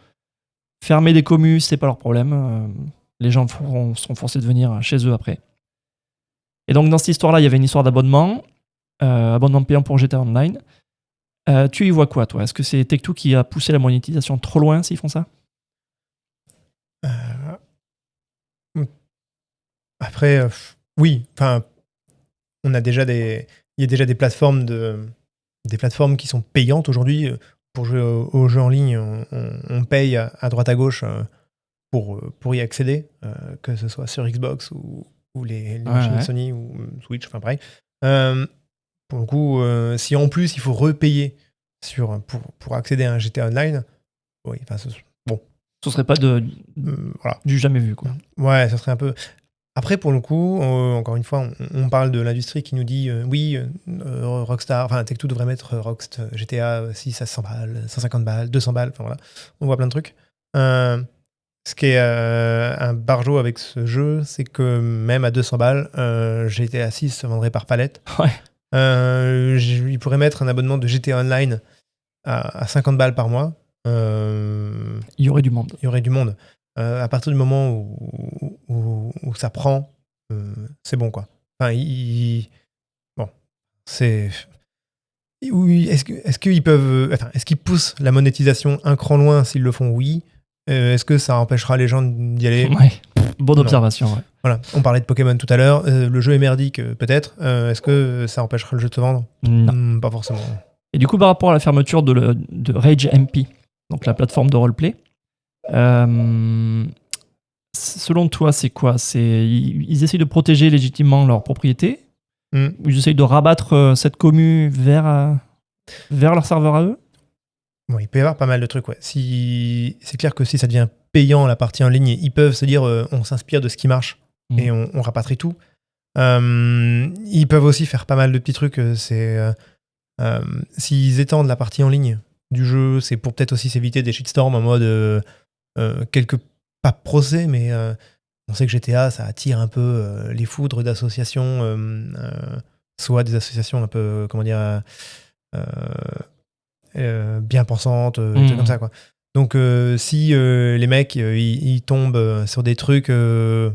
Fermer des commus, c'est pas leur problème. Les gens seront forcés de venir chez eux après. Et donc dans cette histoire-là, il y avait une histoire d'abonnement, abonnement payant pour GTA Online. Tu y vois quoi, toi ? Est-ce que c'est Take-Two qui a poussé la monétisation trop loin s'ils font ça ? Après, oui. Enfin, il y a déjà des plateformes qui sont payantes aujourd'hui. Pour jouer aux jeux en ligne, on paye à droite à gauche pour y accéder, que ce soit sur Xbox ou les machines Sony ou Switch, enfin pareil. Pour le coup, si en plus il faut repayer pour accéder à un GTA Online, oui, enfin, bon. Ce serait pas voilà, du jamais vu, quoi. Ouais, ça serait un peu... Après, pour le coup, encore une fois, on parle de l'industrie qui nous dit Rockstar, enfin Take-Two devrait mettre GTA 6 à 100 balles, 150 balles, 200 balles, enfin voilà, on voit plein de trucs. Ce qui est un barjot avec ce jeu, c'est que même à 200 balles, GTA 6 se vendrait par palette. Ouais. Il pourrait mettre un abonnement de GTA Online à 50 balles par mois. Il y aurait du monde. Il y aurait du monde. À partir du moment où ça prend, c'est bon, quoi. Enfin, bon, c'est... Oui, est-ce qu'ils peuvent... Enfin, est-ce qu'ils poussent la monétisation un cran loin s'ils le font ? Oui. Est-ce que ça empêchera les gens d'y aller ? Ouais. Bonne observation, ouais. Voilà. On parlait de Pokémon tout à l'heure. Le jeu est merdique, peut-être. Est-ce que ça empêchera le jeu de se vendre ? Non. Pas forcément. Et du coup, par rapport à la fermeture de RageMP, donc la plateforme de roleplay, selon toi, c'est quoi ? Ils essayent de protéger légitimement leur propriété ? Ils essayent de rabattre cette commu vers leur serveur à eux ? Bon, il peut y avoir pas mal de trucs, ouais. C'est clair que si ça devient payant, la partie en ligne, ils peuvent se dire on s'inspire de ce qui marche et on rapatrie tout. Ils peuvent aussi faire pas mal de petits trucs. S'ils étendent la partie en ligne du jeu, c'est pour peut-être aussi s'éviter des shitstorms en mode pas procès, mais on sait que GTA, ça attire un peu les foudres d'associations, soit des associations un peu, comment dire, bien pensantes, des trucs comme ça, quoi. Donc si les mecs ils tombent sur des trucs un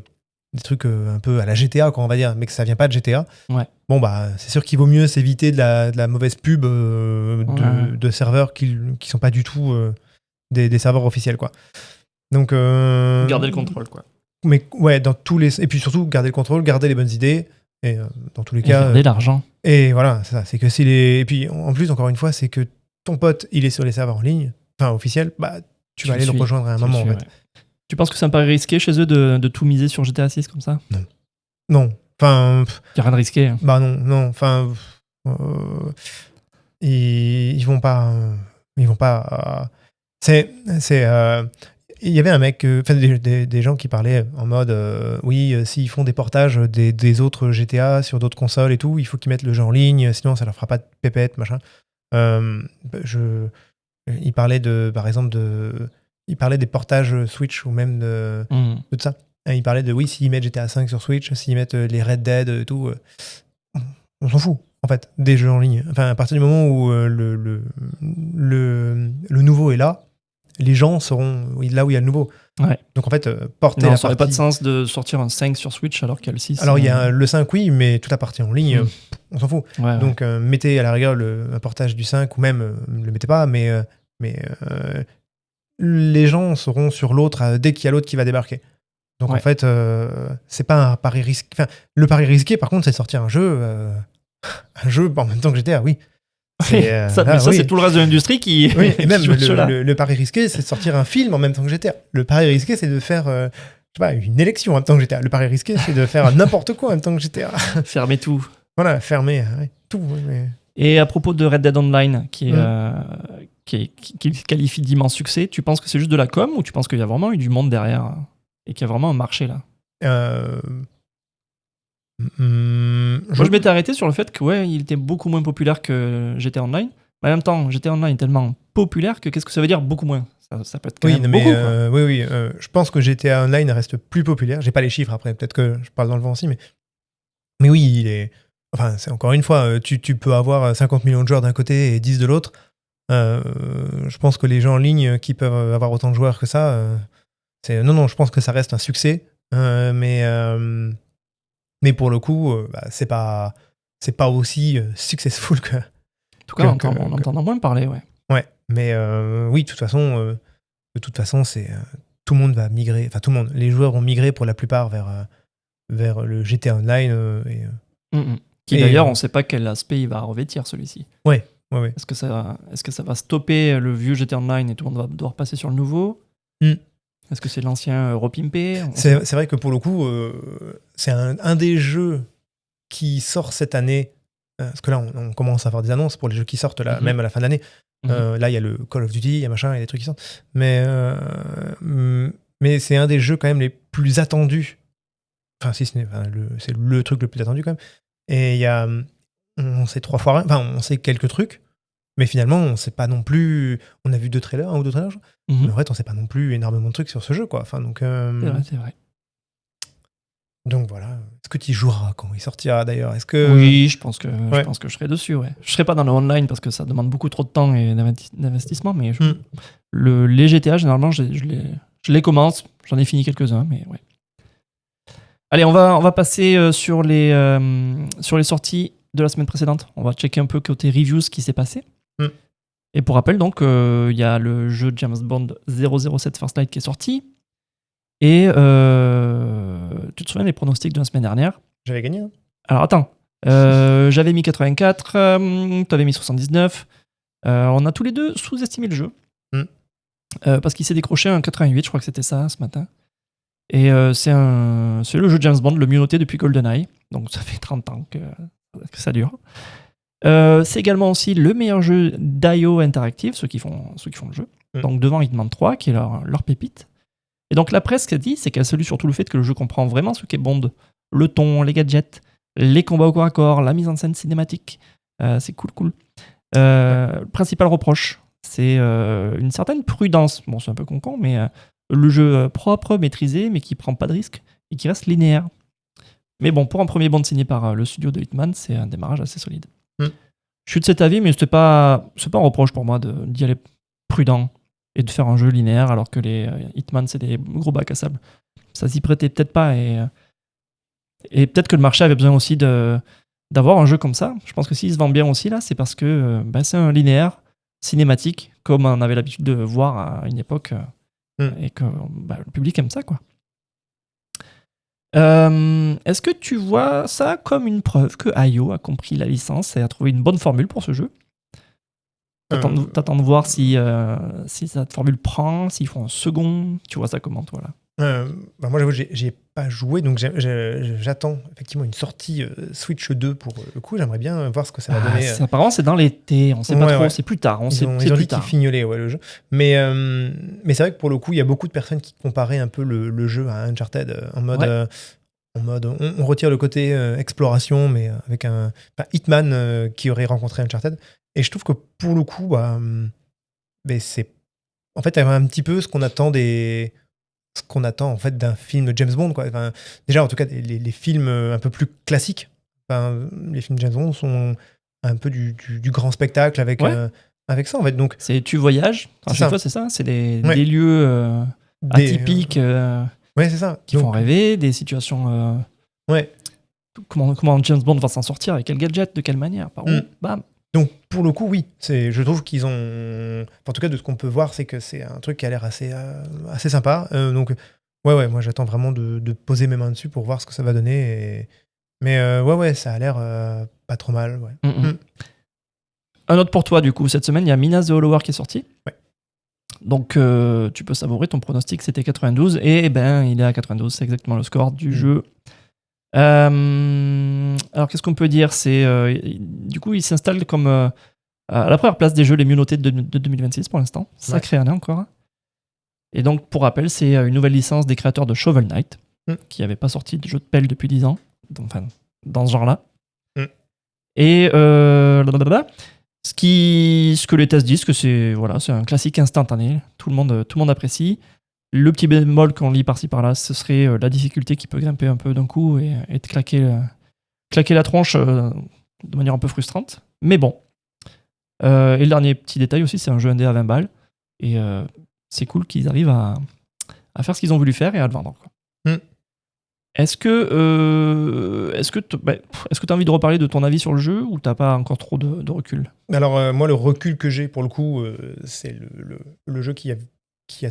peu à la GTA, quoi, on va dire, mais que ça vient pas de GTA, ouais. Bon bah c'est sûr qu'il vaut mieux s'éviter de la mauvaise pub de serveurs qui sont pas du tout des serveurs officiels, quoi. Donc garder le contrôle, quoi. Mais ouais, dans tous les... Et puis surtout garder le contrôle, garder les bonnes idées, et dans tous les cas garder l'argent. Et voilà, c'est ça, c'est que si les... Et puis en plus, encore une fois, c'est que ton pote, il est sur les serveurs en ligne, enfin officiels, bah, tu vas aller le rejoindre à un moment, en fait. Ouais. Tu penses que c'est un pari risqué chez eux de tout miser sur GTA 6 comme ça? Non. Enfin... Il n'y a rien de risqué. Hein. Bah non. Enfin... ils vont pas... C'est... Il y avait un mec, des gens qui parlaient en mode oui, s'ils font des portages des autres GTA sur d'autres consoles et tout, il faut qu'ils mettent le jeu en ligne, sinon ça leur fera pas de pépette, machin. Il parlait par exemple il parlait des portages Switch ou même de tout ça. Il parlait de oui, s'ils mettent GTA 5 sur Switch, s'ils mettent les Red Dead et tout, on s'en fout en fait des jeux en ligne. Enfin, à partir du moment où le nouveau est là, les gens seront là où il y a le nouveau. Ouais. Donc en fait, porter ça n'aurait pas de sens de sortir un 5 sur Switch alors qu'il y a le 6. Alors il y a le 5, oui, mais toute la partie en ligne, on s'en fout. Ouais, donc mettez à la rigueur un portage du 5 ou même ne le mettez pas, mais les gens seront sur l'autre dès qu'il y a l'autre qui va débarquer. Donc en fait, c'est pas un pari risqué. Enfin, le pari risqué, par contre, c'est de sortir un jeu en même temps que GTA, oui. C'est tout le reste de l'industrie qui. Oui, et même le pari risqué, c'est de sortir un film en même temps que GTA. Le pari risqué, c'est de faire je sais pas, une élection en même temps que GTA. Le pari risqué, c'est de faire n'importe quoi en même temps que GTA. Fermer tout. Voilà, fermer tout. Mais... Et à propos de Red Dead Online, qui qualifie d'immense succès, tu penses que c'est juste de la com ou tu penses qu'il y a vraiment eu du monde derrière et qu'il y a vraiment un marché là? Moi, je m'étais arrêté sur le fait que il était beaucoup moins populaire que GTA Online. Mais en même temps, GTA Online est tellement populaire que qu'est-ce que ça veut dire beaucoup moins? Ça peut être quand même beaucoup. Oui. Je pense que GTA Online reste plus populaire. J'ai pas les chiffres après, peut-être que je parle dans le vent aussi, mais oui, il est. Enfin, c'est encore une fois, tu peux avoir 50 millions de joueurs d'un côté et 10 de l'autre. Je pense que les gens en ligne qui peuvent avoir autant de joueurs que ça, non, je pense que ça reste un succès. Mais pour le coup, c'est pas aussi successful que. En tout cas, on entend moins parler, ouais. Ouais, mais oui, de toute façon, c'est tout le monde va migrer. Enfin, tout le monde. Les joueurs vont migrer pour la plupart vers le GTA Online Qui d'ailleurs, on ne sait pas quel aspect il va revêtir celui-ci. Ouais. Est-ce que ça va stopper le vieux GTA Online et tout le monde va devoir passer sur le nouveau? Est-ce que c'est l'ancien repimpé? C'est vrai que pour le coup, c'est un des jeux qui sort cette année. Parce que là, on commence à avoir des annonces pour les jeux qui sortent là, même à la fin de l'année. Là, il y a le Call of Duty, il y a machin, il y a des trucs qui sortent. Mais c'est un des jeux quand même les plus attendus. Enfin, si ce n'est c'est le truc le plus attendu quand même. Et il y a, on sait 3 fois rien. Enfin, on sait quelques trucs. Mais finalement, on sait pas non plus. On a vu 2 trailers, 1 ou 2 trailers. Mais en fait, on sait pas non plus énormément de trucs sur ce jeu, quoi. Enfin, donc. C'est vrai. Donc voilà. Est-ce que tu y joueras quand il sortira d'ailleurs? Est-ce que... Oui, je pense que je serai dessus. Ouais. Je serai pas dans le online parce que ça demande beaucoup trop de temps et d'investissement. Mais les GTA, généralement, je les commence. J'en ai fini quelques-uns, mais ouais. Allez, on va passer sur les sorties de la semaine précédente. On va checker un peu côté reviews ce qui s'est passé. Et pour rappel, donc, il y a le jeu James Bond 007 First Light qui est sorti. Et tu te souviens des pronostics de la semaine dernière? J'avais gagné. Alors attends, j'avais mis 84, tu avais mis 79. On a tous les deux sous-estimé le jeu. Parce qu'il s'est décroché un 88, je crois que c'était ça ce matin. Et c'est le jeu James Bond le mieux noté depuis GoldenEye. Donc ça fait 30 ans que ça dure. C'est également aussi le meilleur jeu d'IO Interactive, ceux qui font le jeu. Donc devant Hitman 3, qui est leur pépite. Et donc la presse, ce qu'elle dit, c'est qu'elle salue surtout le fait que le jeu comprend vraiment ce qu'est Bond. Le ton, les gadgets, les combats au corps à corps, la mise en scène cinématique. C'est cool. Le principal reproche, c'est une certaine prudence. Bon, c'est un peu con, mais le jeu propre, maîtrisé, mais qui prend pas de risque et qui reste linéaire. Mais bon, pour un premier Bond signé par le studio de Hitman, c'est un démarrage assez solide. Je suis de cet avis, mais c'est pas un reproche pour moi d'y aller prudent et de faire un jeu linéaire alors que les Hitman, c'est des gros bacs à sable. Ça s'y prêtait peut-être pas et peut-être que le marché avait besoin aussi d'avoir un jeu comme ça. Je pense que s'il se vend bien aussi, là, c'est parce que c'est un linéaire cinématique, comme on avait l'habitude de voir à une époque, et que le public aime ça, quoi. Est-ce que tu vois ça comme une preuve que IO a compris la licence et a trouvé une bonne formule pour ce jeu? T'attends de voir si cette formule prend, s'ils font un second. Tu vois ça comment, toi, là? Moi, j'avoue, j'ai pas joué, donc j'attends effectivement une sortie Switch 2 pour le coup. J'aimerais bien voir ce que ça va donner. Apparemment, c'est dans l'été. On sait pas trop. C'est plus tard. Ils ont dit qu'ils fignolaient le jeu. Mais c'est vrai que pour le coup, il y a beaucoup de personnes qui comparaient un peu le jeu à Uncharted en mode. On retire le côté exploration, mais avec un Hitman qui aurait rencontré Uncharted. Et je trouve que pour le coup, c'est en fait un petit peu ce qu'on attend en fait d'un film James Bond, quoi. Enfin, déjà, en tout cas, les films un peu plus classiques. Les films James Bond sont un peu du grand spectacle avec ça, en fait. Donc, tu voyages. À chaque fois, c'est ça. C'est des lieux atypiques. C'est ça. Qui font rêver, des situations. Comment James Bond va s'en sortir, avec quel gadget, de quelle manière, par où, bam. Donc, pour le coup, oui. Je trouve qu'ils ont. En tout cas, de ce qu'on peut voir, c'est que c'est un truc qui a l'air assez sympa. Donc, moi, j'attends vraiment de poser mes mains dessus pour voir ce que ça va donner. Mais, ça a l'air pas trop mal. Ouais. Un autre pour toi, du coup. Cette semaine, il y a Minas the Hollower qui est sorti. Ouais. Donc, tu peux savourer. Ton pronostic, c'était 92. Et il est à 92. C'est exactement le score du jeu. Alors, qu'est-ce qu'on peut dire? Du coup, il s'installe comme à la première place des jeux les mieux notés de 2026 pour l'instant. Sacrée année encore. Et donc, pour rappel, c'est une nouvelle licence des créateurs de Shovel Knight, qui n'avait pas sorti de jeu de pelle depuis 10 ans. Enfin, dans ce genre-là. Et ce que les tests disent, que c'est un classique instantané. Tout le monde apprécie. Le petit bémol qu'on lit par-ci par-là, ce serait la difficulté qui peut grimper un peu d'un coup et te claquer la tronche de manière un peu frustrante. Mais bon. Et le dernier petit détail aussi, c'est un jeu indé à 20 balles. Et c'est cool qu'ils arrivent à faire ce qu'ils ont voulu faire et à le vendre, quoi. Est-ce que tu as envie de reparler de ton avis sur le jeu ou t'as pas encore trop de recul? Alors, moi, le recul que j'ai, pour le coup, c'est le jeu qui a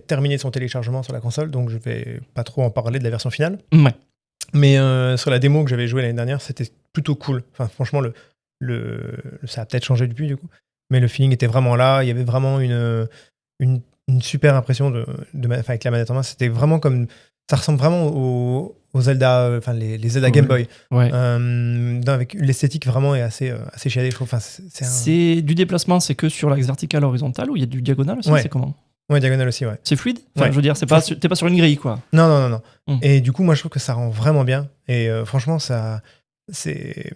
terminé son téléchargement sur la console, donc je vais pas trop en parler de la version finale. Ouais. Mais sur la démo que j'avais jouée l'année dernière, c'était plutôt cool. Enfin, franchement, ça a peut-être changé depuis, du coup. Mais le feeling était vraiment là. Il y avait vraiment une super impression avec la manette en main. C'était vraiment comme... Ça ressemble vraiment aux Zelda, les Zelda Game Boy. Ouais. Avec l'esthétique vraiment est assez chiadée, je trouve. Enfin, c'est du déplacement, c'est que sur l'axe vertical, horizontal, ou il y a du diagonal aussi? C'est comment? Ouais, diagonale aussi, ouais. C'est fluide? Je veux dire, t'es pas sur une grille, quoi. Non. Et du coup, moi, je trouve que ça rend vraiment bien. Et franchement, ça... C'est...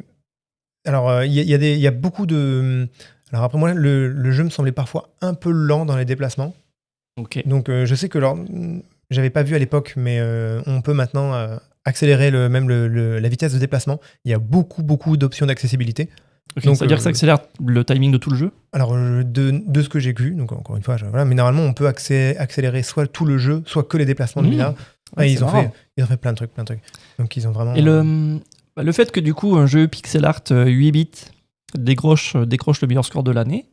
Alors, il y a beaucoup de... Alors après, moi, le jeu me semblait parfois un peu lent dans les déplacements. Ok. Donc, je sais que j'avais pas vu à l'époque, mais on peut maintenant accélérer la vitesse de déplacement. Il y a beaucoup d'options d'accessibilité. Okay, donc, ça veut dire que ça accélère le timing de tout le jeu? Alors, de ce que j'ai vu, donc encore une fois, mais normalement, on peut accélérer soit tout le jeu, soit que les déplacements de Mina. Ils ont fait plein de trucs. Donc, ils ont vraiment... Et le fait que, du coup, un jeu pixel art 8 bits décroche le meilleur score de l'année,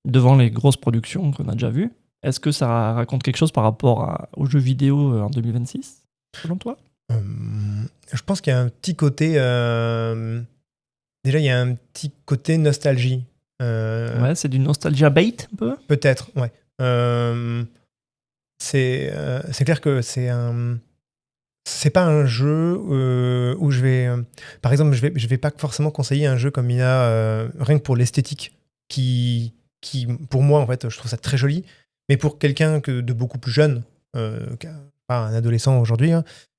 devant les grosses productions qu'on a déjà vues, est-ce que ça raconte quelque chose par rapport aux jeux vidéo en 2026, selon toi? Je pense qu'il y a un petit côté... Déjà, il y a un petit côté nostalgie. Ouais, c'est du nostalgia bait, un peu? Peut-être, ouais. C'est clair que c'est pas un jeu où je vais... par exemple, je vais pas forcément conseiller un jeu comme Mina, rien que pour l'esthétique, qui, pour moi, en fait, je trouve ça très joli. Mais pour quelqu'un de beaucoup plus jeune, pas un adolescent aujourd'hui,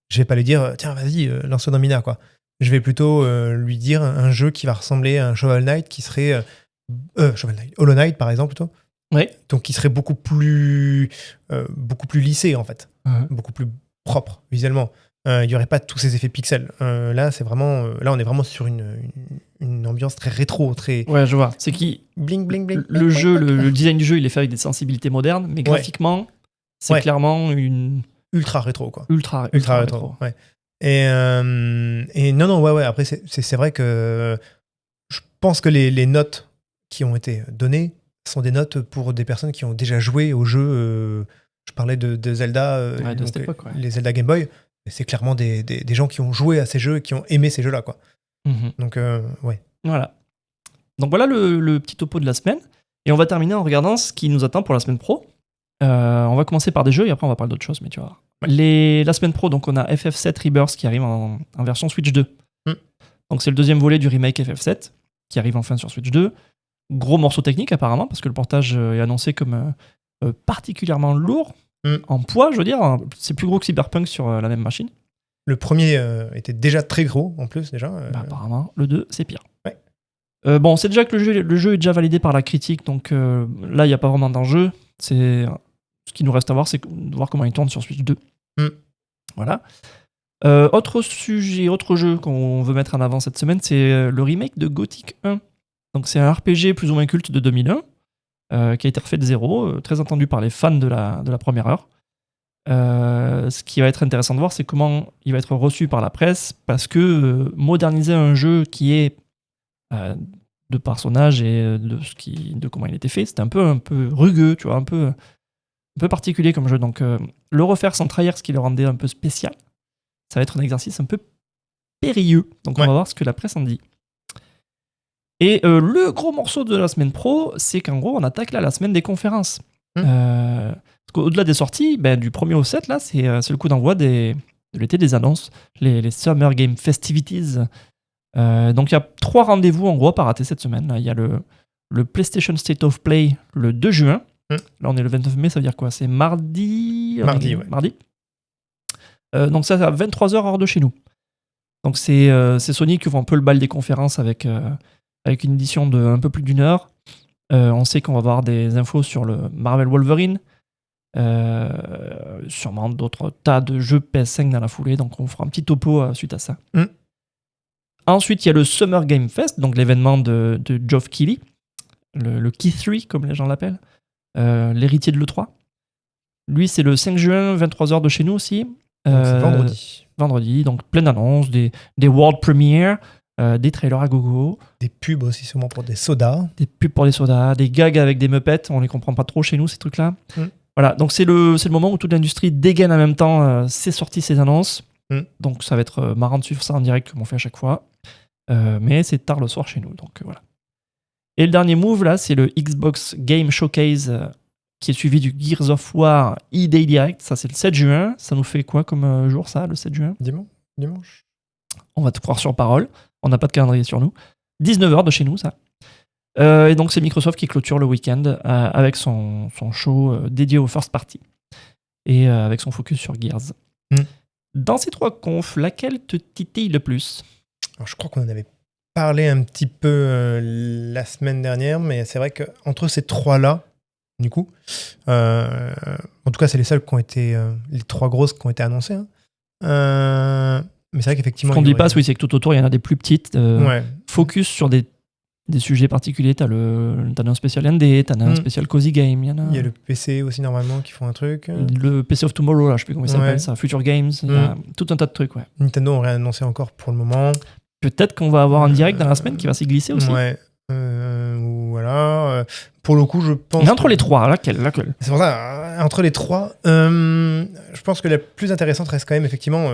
je vais pas lui dire « Tiens, vas-y, lance-toi dans Mina, quoi ». Je vais plutôt lui dire un jeu qui va ressembler à un Shovel Knight qui serait... Hollow Knight, par exemple, plutôt. Oui. Donc, qui serait beaucoup plus lissé, en fait. Beaucoup plus propre, visuellement. Il n'y aurait pas tous ces effets pixels. Là, on est vraiment sur une ambiance très rétro, très... Ouais, je vois. C'est bling, bling, bling. Le design du jeu, il est fait avec des sensibilités modernes, mais graphiquement, c'est clairement une... Ultra rétro, quoi. Ultra rétro. Ouais. Et non, ouais. Après, c'est vrai que je pense que les notes qui ont été données sont des notes pour des personnes qui ont déjà joué au jeu. Je parlais de Zelda, de cette époque, les Zelda Game Boy. C'est clairement des gens qui ont joué à ces jeux et qui ont aimé ces jeux-là, quoi. Donc, ouais. Voilà. Donc voilà le petit topo de la semaine. Et on va terminer en regardant ce qui nous attend pour la semaine pro. On va commencer par des jeux et après on va parler d'autres choses, mais tu vois. La semaine pro, donc on a FF7 Rebirth qui arrive en version Switch 2. Donc c'est le deuxième volet du remake FF7 qui arrive enfin sur Switch 2. Gros morceau technique apparemment, parce que le portage est annoncé comme particulièrement lourd en poids, je veux dire. C'est plus gros que Cyberpunk sur la même machine. Le premier était déjà très gros en plus déjà. Apparemment, le 2 c'est pire. Ouais. Bon, c'est déjà que le jeu est déjà validé par la critique, donc là il n'y a pas vraiment d'enjeu. Ce qui nous reste à voir, c'est de voir comment il tourne sur Switch 2. Voilà. Autre sujet, autre jeu qu'on veut mettre en avant cette semaine, c'est le remake de Gothic 1. Donc c'est un RPG plus ou moins culte de 2001 qui a été refait de zéro, très attendu par les fans de la première heure. Ce qui va être intéressant de voir, c'est comment il va être reçu par la presse, parce que moderniser un jeu qui est de par son âge et de comment il était fait, c'était un peu rugueux, tu vois, un peu particulier comme jeu. Donc le refaire sans trahir ce qui le rendait un peu spécial, ça va être un exercice un peu périlleux. Donc on va voir ce que la presse en dit. Et le gros morceau de la semaine pro, c'est qu'en gros, on attaque là la semaine des conférences. Parce qu'au-delà des sorties, du 1er au 7, là, c'est le coup d'envoi de l'été des annonces, les Summer Game Festivities. Donc il y a 3 rendez-vous en gros à pas rater cette semaine. Il y a le PlayStation State of Play le 2 juin. Là, on est le 29 mai, ça veut dire quoi? C'est mardi. Mardi. Donc ça, c'est à 23h hors de chez nous. Donc c'est Sony qui ouvre un peu le bal des conférences avec une édition de un peu plus d'1 heure. On sait qu'on va avoir des infos sur le Marvel Wolverine, sûrement d'autres tas de jeux PS5 dans la foulée, donc on fera un petit topo suite à ça. Ensuite, il y a le Summer Game Fest, donc l'événement de Geoff Keighley, le Key 3 comme les gens l'appellent, l'héritier de l'E3. Lui, c'est le 5 juin, 23h de chez nous aussi. C'est vendredi. Vendredi, donc plein d'annonces, des world premières, des trailers à gogo. Des pubs aussi sûrement pour des sodas. Des pubs pour des sodas, des gags avec des Muppets, on les comprend pas trop chez nous ces trucs-là. Voilà, donc c'est le moment où toute l'industrie dégaine en même temps ses sorties, ses annonces. Donc ça va être marrant de suivre ça en direct comme on fait à chaque fois. Mais c'est tard le soir chez nous, donc voilà. Et le dernier move là, c'est le Xbox Game Showcase qui est suivi du Gears of War E-Day Direct. Ça, c'est le 7 juin. Ça nous fait quoi comme jour, ça, le 7 juin? Dimanche. On va te croire sur parole. On n'a pas de calendrier sur nous. 19h de chez nous, ça. Et donc, c'est Microsoft qui clôture le week-end avec son show dédié aux first party. Et avec son focus sur Gears. Dans ces 3 confs, laquelle te titille le plus? Alors, je crois qu'on en avait parlé un petit peu la semaine dernière, mais c'est vrai qu'entre ces 3-là, du coup, en tout cas, c'est les seules qui ont été, les 3 grosses qui ont été annoncées. Mais c'est vrai qu'effectivement. Ce qu'on ne dit pas, c'est que tout autour, il y en a des plus petites. Focus sur des sujets particuliers. T'as un spécial ND, t'as un spécial Cozy Game. Il y a le PC aussi, normalement, qui font un truc. Le PC of Tomorrow, là, je sais plus comment il s'appelle, ça. Future Games. Il y a tout un tas de trucs, Nintendo n'a rien annoncé encore pour le moment. Peut-être qu'on va avoir un direct dans la semaine qui va s'y glisser aussi. Voilà. Pour le coup, je pense. Mais entre les 3, laquelle? C'est pour ça, entre les 3, je pense que la plus intéressante reste quand même effectivement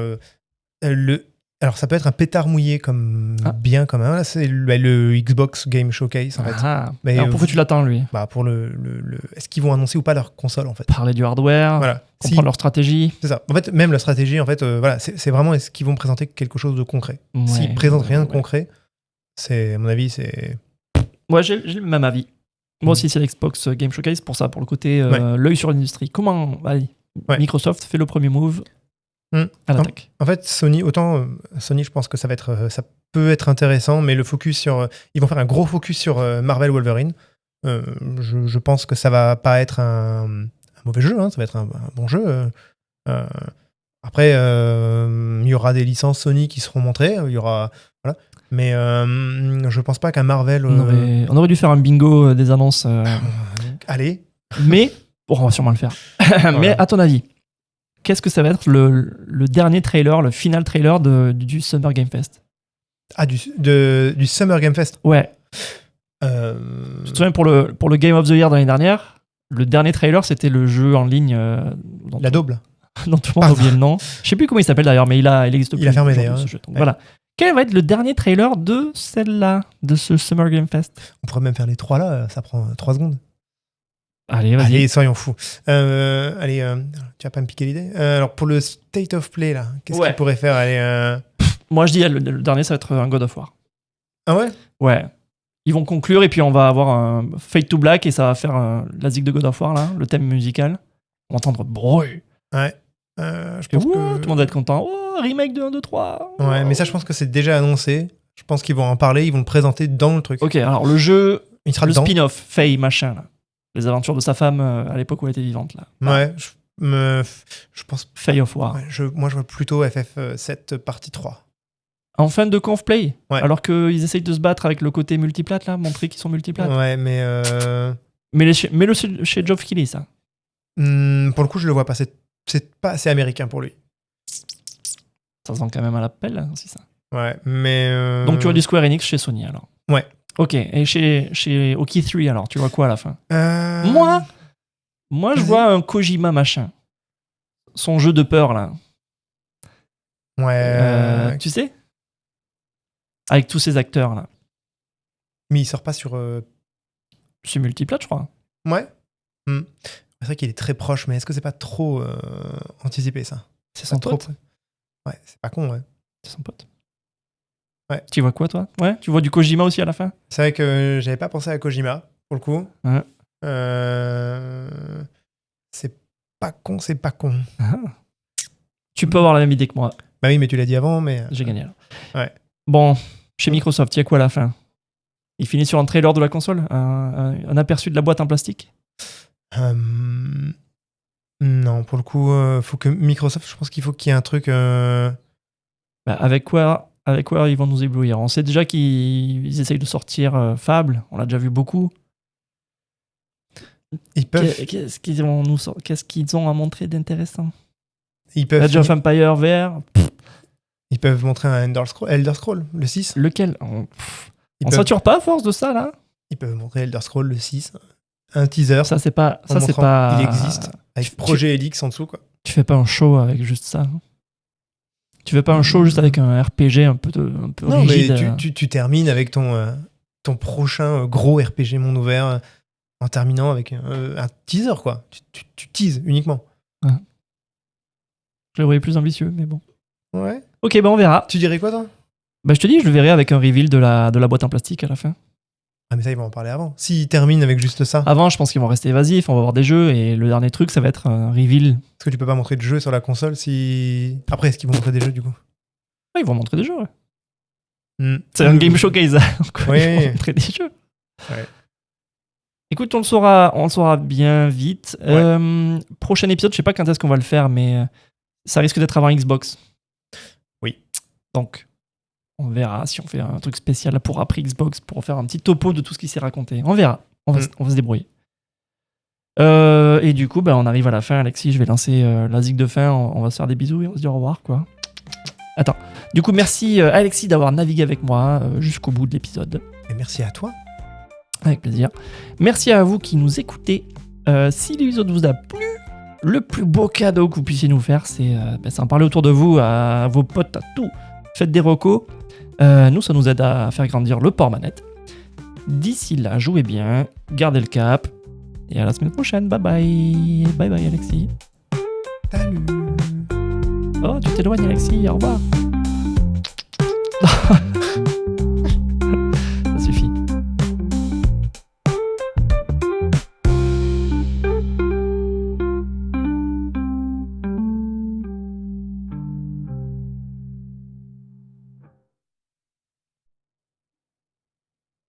alors ça peut être un pétard mouillé comme bien comme un. Là, c'est le Xbox Game Showcase en fait. Mais alors pourquoi tu l'attends lui? Pour est-ce qu'ils vont annoncer ou pas leur console en fait? Parler du hardware. Voilà. Comprendre leur stratégie. C'est ça. En fait, même leur stratégie, en fait, voilà, c'est vraiment est-ce qu'ils vont présenter quelque chose de concret. S'ils présentent rien de concret, c'est à mon avis c'est. Ouais, j'ai le même avis. Moi aussi, c'est l'Xbox Game Showcase pour ça, pour le côté l'œil sur l'industrie. Comment Microsoft fait le premier move à l'attaque. En fait, Sony, je pense que ça peut être intéressant, mais le focus sur, ils vont faire un gros focus sur Marvel Wolverine. Je pense que ça va pas être un mauvais jeu, ça va être un bon jeu. Après, il y aura des licences Sony qui seront montrées, il y aura voilà. Mais je pense pas qu'un Marvel. On aurait dû faire un bingo des annonces. Allez. Mais on va sûrement le faire. Mais à ton avis, qu'est-ce que ça va être le dernier trailer, le final trailer du Summer Game Fest? Du Summer Game Fest. Ouais. Tu te souviens pour le Game of the Year de l'année dernière, le dernier trailer c'était le jeu en ligne. La double. dont tout le monde a oublié le nom. Je sais plus comment il s'appelle d'ailleurs, mais il existe plus. Il a fermé d'ailleurs. Voilà. Quel va être le dernier trailer de celle-là, de ce Summer Game Fest? On pourrait même faire les 3 là, ça prend 3 secondes. Allez, vas-y. Allez, soyons fous. Allez, tu vas pas me piquer l'idée. Alors, pour le State of Play, là, qu'est-ce qu'il pourrait faire? Allez, Moi, je dis, le dernier, ça va être un God of War. Ah ouais? Ouais. Ils vont conclure et puis on va avoir un Fade to Black et ça va faire la zig de God of War, là, le thème musical. On va entendre bruit. Ouais. Je pense que... Tout le monde va être content. Oh, remake de 1, 2, 3. Ouais, mais ça, je pense que c'est déjà annoncé. Je pense qu'ils vont en parler, ils vont le présenter dans le truc. Ok, alors le jeu, il sera le dedans. spin-off, Faye, machin, là. Les aventures de sa femme à l'époque où elle était vivante, là. Ouais, je pense... Faye of War. Ouais, moi, je vois plutôt FF7 partie 3. En fin de conf play, ouais. Alors qu'ils essayent de se battre avec le côté multiplate, là, montrer qu'ils sont multiplates. Ouais, mais... Mets-le chez Geoff Keighley, ça. Pour le coup, je le vois pas. C'est pas assez américain pour lui. Ça sent quand même à l'appel, là, aussi, ça. Ouais, mais... Donc, tu vois du Square Enix chez Sony, alors. Ouais. Ok, et chez Oki 3, alors, tu vois quoi à la fin? Moi, je vois un Kojima machin. Son jeu de peur, là. Ouais. Tu sais? Avec tous ces acteurs, là. Mais il sort pas sur... C'est multiplate, je crois. Ouais. C'est vrai qu'il est très proche, mais est-ce que c'est pas trop anticipé, ça? C'est son pote. Ouais, c'est pas con, ouais. C'est son pote. Ouais. Tu vois quoi, toi? Ouais, tu vois du Kojima aussi à la fin? C'est vrai que j'avais pas pensé à Kojima, pour le coup. Ouais. C'est pas con, c'est pas con. Ah. Tu peux avoir la même idée que moi. Bah oui, mais tu l'as dit avant, mais... J'ai gagné, là. Ouais. Bon, chez Microsoft, il y a quoi à la fin? Il finit sur un trailer de la console? Un aperçu de la boîte en plastique? Non, pour le coup, faut que Microsoft, je pense qu'il faut qu'il y ait un truc... Avec quoi ils vont nous éblouir? On sait déjà qu'ils essayent de sortir Fable, on l'a déjà vu beaucoup. Ils peuvent... Qu'est-ce qu'ils ont à montrer d'intéressant? Ils peuvent... Age of Empire VR? Ils peuvent montrer un Elder Scroll, le 6. Lequel? On sature pas à force de ça, là? Ils peuvent montrer Elder Scroll, le 6. Un teaser. Ça, c'est pas... Il existe. Avec Projet Helix en dessous, quoi. Tu fais pas un show avec juste ça. Tu fais pas un show juste avec un RPG un peu non, rigide. Mais tu termines avec ton prochain gros RPG monde ouvert en terminant avec un teaser, quoi. Tu teases uniquement. Ouais. Je le voyais plus ambitieux, mais bon. Ouais. Ok, on verra. Tu dirais quoi, toi? Je te dis, je le verrai avec un reveal de la boîte en plastique à la fin. Ah, mais ça, ils vont en parler avant. S'ils terminent avec juste ça. Avant, je pense qu'ils vont rester évasifs, on va voir des jeux, et le dernier truc, ça va être un reveal. Est-ce que tu peux pas montrer de jeux sur la console si... Après, est-ce qu'ils vont montrer des jeux, du coup? Ouais, ils vont montrer des jeux, ouais. C'est un game showcase. Oui. Ils vont montrer des jeux. Ouais. Écoute, on le saura bien vite. Ouais. Prochain épisode, je sais pas quand est-ce qu'on va le faire, mais ça risque d'être avant Xbox. Oui. Donc, on verra si on fait un truc spécial pour après Xbox, pour faire un petit topo de tout ce qui s'est raconté. On verra. On va se débrouiller. Et du coup, on arrive à la fin, Alexis. Je vais lancer la zig de fin. On va se faire des bisous et on se dit au revoir, quoi. Attends. Du coup, merci Alexis d'avoir navigué avec moi jusqu'au bout de l'épisode. Et merci à toi. Avec plaisir. Merci à vous qui nous écoutez. Si l'épisode vous a plu, le plus beau cadeau que vous puissiez nous faire, c'est en parler autour de vous, à vos potes, à tout. Faites des recos. Nous, ça nous aide à faire grandir le port-manette. D'ici là, jouez bien, gardez le cap. Et à la semaine prochaine. Bye bye. Bye bye, Alexis. Salut. Oh, tu t'éloignes, Alexis. Au revoir.